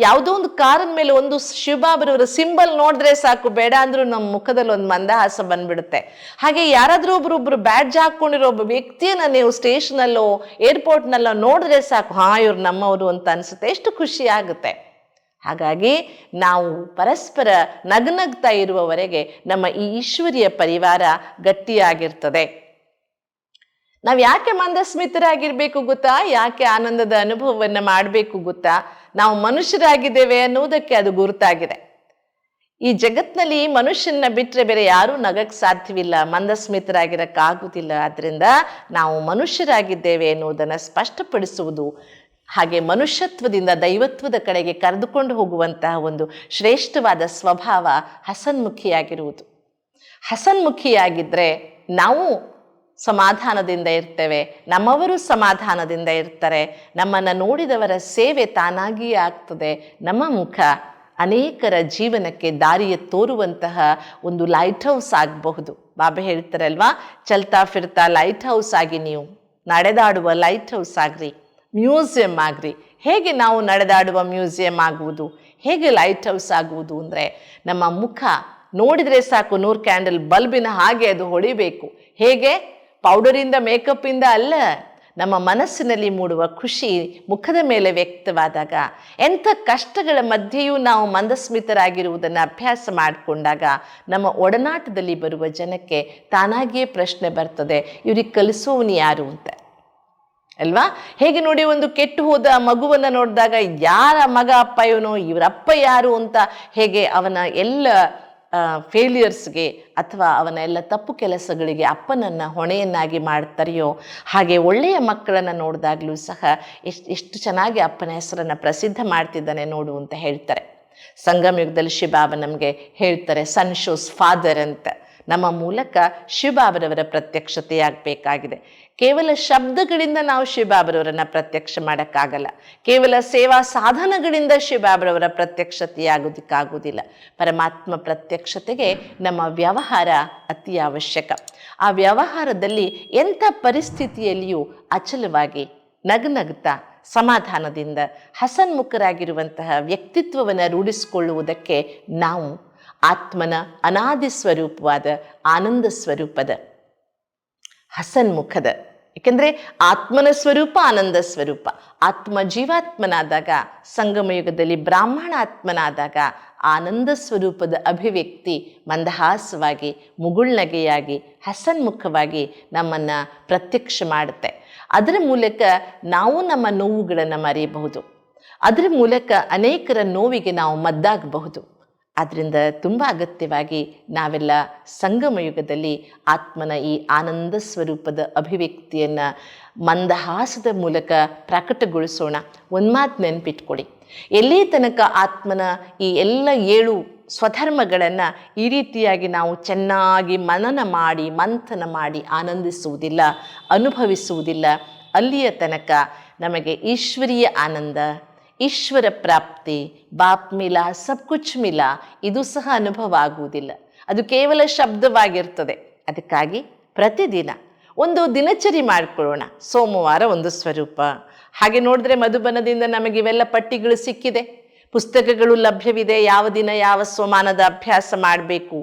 ಯಾವುದೋ ಒಂದು ಕಾರಿನ ಮೇಲೆ ಒಂದು ಶಿವಬಾಬರವರ ಸಿಂಬಲ್ ನೋಡಿದ್ರೆ ಸಾಕು, ಬೇಡ ಅಂದ್ರೂ ನಮ್ಮ ಮುಖದಲ್ಲಿ ಒಂದು ಮಂದಹಾಸ ಬಂದ್ಬಿಡುತ್ತೆ. ಹಾಗೆ ಯಾರಾದರೂ ಒಬ್ಬರು ಬ್ಯಾಡ್ಜ್ ಹಾಕ್ಕೊಂಡಿರೋ ಒಬ್ಬ ವ್ಯಕ್ತಿಯನ್ನು ನೀವು ಸ್ಟೇಷನಲ್ಲೋ ಏರ್ಪೋರ್ಟ್ನಲ್ಲೋ ನೋಡಿದ್ರೆ ಸಾಕು, ಇವ್ರು ನಮ್ಮವರು ಅಂತ ಅನಿಸುತ್ತೆ, ಎಷ್ಟು ಖುಷಿ ಆಗುತ್ತೆ. ಹಾಗಾಗಿ ನಾವು ಪರಸ್ಪರ ನಗ್ನಗ್ತಾ ಇರುವವರೆಗೆ ನಮ್ಮ ಈ ಈಶ್ವರಿಯ ಪರಿವಾರ ಗಟ್ಟಿಯಾಗಿರ್ತದೆ. ನಾವು ಯಾಕೆ ಮಂದಸ್ಮಿತರಾಗಿರ್ಬೇಕು ಗೊತ್ತಾ? ಯಾಕೆ ಆನಂದದ ಅನುಭವವನ್ನು ಮಾಡಬೇಕು ಗೊತ್ತಾ? ನಾವು ಮನುಷ್ಯರಾಗಿದ್ದೇವೆ ಅನ್ನುವುದಕ್ಕೆ ಅದು ಗುರುತಾಗಿದೆ. ಈ ಜಗತ್ತಿನಲ್ಲಿ ಮನುಷ್ಯನ ಬಿಟ್ಟರೆ ಬೇರೆ ಯಾರೂ ನಗಕ್ಕೆ ಸಾಧ್ಯವಿಲ್ಲ, ಮಂದಸ್ಮಿತರಾಗಿರಕ್ಕಾಗುವುದಿಲ್ಲ. ಆದ್ದರಿಂದ ನಾವು ಮನುಷ್ಯರಾಗಿದ್ದೇವೆ ಎನ್ನುವುದನ್ನು ಸ್ಪಷ್ಟಪಡಿಸುವುದು, ಹಾಗೆ ಮನುಷ್ಯತ್ವದಿಂದ ದೈವತ್ವದ ಕಡೆಗೆ ಕರೆದುಕೊಂಡು ಹೋಗುವಂತಹ ಒಂದು ಶ್ರೇಷ್ಠವಾದ ಸ್ವಭಾವ ಹಸನ್ಮುಖಿಯಾಗಿರುವುದು. ಹಸನ್ಮುಖಿಯಾಗಿದ್ದರೆ ನಾವು ಸಮಾಧಾನದಿಂದ ಇರ್ತೇವೆ, ನಮ್ಮವರು ಸಮಾಧಾನದಿಂದ ಇರ್ತಾರೆ, ನಮ್ಮನ್ನು ನೋಡಿದವರ ಸೇವೆ ತಾನಾಗಿಯೇ ಆಗ್ತದೆ. ನಮ್ಮ ಮುಖ ಅನೇಕರ ಜೀವನಕ್ಕೆ ದಾರಿಯ ತೋರುವಂತಹ ಒಂದು ಲೈಟ್ ಹೌಸ್ ಆಗಬಹುದು. ಬಾಬಾ ಹೇಳ್ತಾರಲ್ವಾ, ಚಲ್ತಾ ಫಿರ್ತಾ ಲೈಟ್ ಹೌಸ್ ಆಗಿ ನೀವು ನಡೆದಾಡುವ ಲೈಟ್ ಹೌಸ್ ಆಗ್ರಿ, ಮ್ಯೂಸಿಯಂ ಆಗ್ರಿ. ಹೇಗೆ ನಾವು ನಡೆದಾಡುವ ಮ್ಯೂಸಿಯಂ ಆಗುವುದು, ಹೇಗೆ ಲೈಟ್ ಹೌಸ್ ಆಗುವುದು ಅಂದರೆ, ನಮ್ಮ ಮುಖ ನೋಡಿದರೆ ಸಾಕು 100 ಕ್ಯಾಂಡಲ್ ಬಲ್ಬಿನ ಹಾಗೆ ಅದು ಹೊಳಿಬೇಕು. ಹೇಗೆ? ಪೌಡರಿಂದ, ಮೇಕಪ್ಪಿಂದ ಅಲ್ಲ, ನಮ್ಮ ಮನಸ್ಸಿನಲ್ಲಿ ಮೂಡುವ ಖುಷಿ ಮುಖದ ಮೇಲೆ ವ್ಯಕ್ತವಾದಾಗ, ಎಂಥ ಕಷ್ಟಗಳ ಮಧ್ಯೆಯೂ ನಾವು ಮಂದಸ್ಮಿತರಾಗಿರುವುದನ್ನು ಅಭ್ಯಾಸ ಮಾಡಿಕೊಂಡಾಗ ನಮ್ಮ ಒಡನಾಟದಲ್ಲಿ ಬರುವ ಜನಕ್ಕೆ ತಾನಾಗಿಯೇ ಪ್ರಶ್ನೆ ಬರ್ತದೆ, ಇವ್ರಿಗೆ ಕಲಿಸೋವನು ಯಾರು ಅಂತ ಅಲ್ವಾ? ಹೇಗೆ ನೋಡಿ, ಒಂದು ಕೆಟ್ಟು ಹೋದ ಮಗುವನ್ನು ನೋಡಿದಾಗ ಯಾರ ಮಗ ಅಪ್ಪ ಇವನು, ಇವರಪ್ಪ ಯಾರು ಅಂತ ಹೇಗೆ ಅವನ ಎಲ್ಲ ಫೇಲ್ಯೂರ್ಸ್ಗೆ ಅಥವಾ ಅವನ ಎಲ್ಲ ತಪ್ಪು ಕೆಲಸಗಳಿಗೆ ಅಪ್ಪನನ್ನು ಹೊಣೆಯನ್ನಾಗಿ ಮಾಡ್ತಾರೆಯೋ, ಹಾಗೆ ಒಳ್ಳೆಯ ಮಕ್ಕಳನ್ನು ನೋಡಿದಾಗಲೂ ಸಹ ಎಷ್ಟು ಚೆನ್ನಾಗಿ ಅಪ್ಪನ ಹೆಸರನ್ನು ಪ್ರಸಿದ್ಧ ಮಾಡ್ತಿದ್ದಾನೆ ನೋಡು ಅಂತ ಹೇಳ್ತಾರೆ. ಸಂಗಮ ಯುಗದಲ್ಲಿ ಶಿವಬಾಬಾ ನಮಗೆ ಹೇಳ್ತಾರೆ, ಸನ್ ಶೋಸ್ ಫಾದರ್ ಅಂತ. ನಮ್ಮ ಮೂಲಕ ಶಿವಬಾಬರವರ ಪ್ರತ್ಯಕ್ಷತೆಯಾಗಬೇಕಾಗಿದೆ. ಕೇವಲ ಶಬ್ದಗಳಿಂದ ನಾವು ಶಿವಬಾಬರವರನ್ನು ಪ್ರತ್ಯಕ್ಷ ಮಾಡೋಕ್ಕಾಗಲ್ಲ. ಕೇವಲ ಸೇವಾ ಸಾಧನಗಳಿಂದ ಶಿವಬಾಬರವರ ಪ್ರತ್ಯಕ್ಷತೆಯಾಗೋದಕ್ಕಾಗೋದಿಲ್ಲ. ಪರಮಾತ್ಮ ಪ್ರತ್ಯಕ್ಷತೆಗೆ ನಮ್ಮ ವ್ಯವಹಾರ ಅತಿ ಅವಶ್ಯಕ. ಆ ವ್ಯವಹಾರದಲ್ಲಿ ಎಂಥ ಪರಿಸ್ಥಿತಿಯಲ್ಲಿಯೂ ಅಚಲವಾಗಿ ನಗುತ್ತಾ ಸಮಾಧಾನದಿಂದ ಹಸನ್ಮುಖರಾಗಿರುವಂತಹ ವ್ಯಕ್ತಿತ್ವವನ್ನು ರೂಢಿಸಿಕೊಳ್ಳುವುದಕ್ಕೆ ನಾವು ಆತ್ಮನ ಅನಾದಿ ಸ್ವರೂಪವಾದ ಆನಂದ ಸ್ವರೂಪದ ಹಸನ್ಮುಖದ, ಏಕೆಂದರೆ ಆತ್ಮನ ಸ್ವರೂಪ ಆನಂದ ಸ್ವರೂಪ. ಆತ್ಮ ಜೀವಾತ್ಮನಾದಾಗ, ಸಂಗಮ ಯುಗದಲ್ಲಿ ಬ್ರಾಹ್ಮಣ ಆತ್ಮನಾದಾಗ ಆನಂದ ಸ್ವರೂಪದ ಅಭಿವ್ಯಕ್ತಿ ಮಂದಹಾಸವಾಗಿ, ಮುಗುಳ್ನಗೆಯಾಗಿ, ಹಸನ್ಮುಖವಾಗಿ ನಮ್ಮನ್ನು ಪ್ರತ್ಯಕ್ಷ ಮಾಡುತ್ತೆ. ಅದರ ಮೂಲಕ ನಾವು ನಮ್ಮ ನೋವುಗಳನ್ನು ಮರೆಯಬಹುದು. ಅದರ ಮೂಲಕ ಅನೇಕರ ನೋವಿಗೆ ನಾವು ಮದ್ದಾಗಬಹುದು. ಆದ್ದರಿಂದ ತುಂಬ ಅಗತ್ಯವಾಗಿ ನಾವೆಲ್ಲ ಸಂಗಮ ಯುಗದಲ್ಲಿ ಆತ್ಮನ ಈ ಆನಂದ ಸ್ವರೂಪದ ಅಭಿವ್ಯಕ್ತಿಯನ್ನು ಮಂದಹಾಸದ ಮೂಲಕ ಪ್ರಕಟಗೊಳಿಸೋಣ. ಒಂದು ಮಾತು ನೆನಪಿಟ್ಕೊಳ್ಳಿ, ಎಲ್ಲಿ ತನಕ ಆತ್ಮನ ಈ ಎಲ್ಲ 7 ಸ್ವಧರ್ಮಗಳನ್ನು ಈ ರೀತಿಯಾಗಿ ನಾವು ಚೆನ್ನಾಗಿ ಮನನ ಮಾಡಿ ಮಂಥನ ಮಾಡಿ ಆನಂದಿಸುವುದಿಲ್ಲ, ಅನುಭವಿಸುವುದಿಲ್ಲ, ಅಲ್ಲಿಯ ತನಕ ನಮಗೆ ಈಶ್ವರೀಯ ಆನಂದ, ಈಶ್ವರ ಪ್ರಾಪ್ತಿ, ಬಾಪ್ ಮಿಲಾ ಸಬ್ ಕುಚ್ ಮಿಲಾ ಇದು ಸಹ ಅನುಭವ ಆಗುವುದಿಲ್ಲ. ಅದು ಕೇವಲ ಶಬ್ದವಾಗಿರ್ತದೆ. ಅದಕ್ಕಾಗಿ ಪ್ರತಿದಿನ ಒಂದು ದಿನಚರಿ ಮಾಡಿಕೊಳ್ಳೋಣ. ಸೋಮವಾರ ಒಂದು ಸ್ವರೂಪ. ಹಾಗೆ ನೋಡಿದ್ರೆ ಮಧುಬನದಿಂದ ನಮಗಿವೆಲ್ಲ ಪಟ್ಟಿಗಳು ಸಿಕ್ಕಿದೆ, ಪುಸ್ತಕಗಳು ಲಭ್ಯವಿದೆ. ಯಾವ ದಿನ ಯಾವ ಸ್ವಮಾನದ ಅಭ್ಯಾಸ ಮಾಡಬೇಕು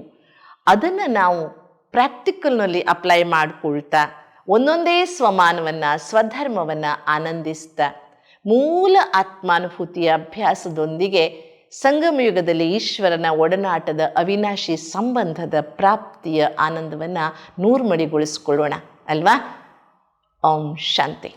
ಅದನ್ನು ನಾವು ಪ್ರಾಕ್ಟಿಕಲ್ನಲ್ಲಿ ಅಪ್ಲೈ ಮಾಡಿಕೊಳ್ತಾ ಒಂದೊಂದೇ ಸ್ವಮಾನವನ್ನು, ಸ್ವಧರ್ಮವನ್ನು ಆನಂದಿಸ್ತಾ ಮೂಲ ಆತ್ಮಾನುಭೂತಿಯ ಅಭ್ಯಾಸದೊಂದಿಗೆ ಸಂಗಮ ಯುಗದಲ್ಲಿ ಈಶ್ವರನ ಒಡನಾಟದ ಅವಿನಾಶಿ ಸಂಬಂಧದ ಪ್ರಾಪ್ತಿಯ ಆನಂದವನ್ನು ನೂರ್ಮಡಿಗೊಳಿಸ್ಕೊಳ್ಳೋಣ ಅಲ್ವಾ? ಓಂ ಶಾಂತಿ.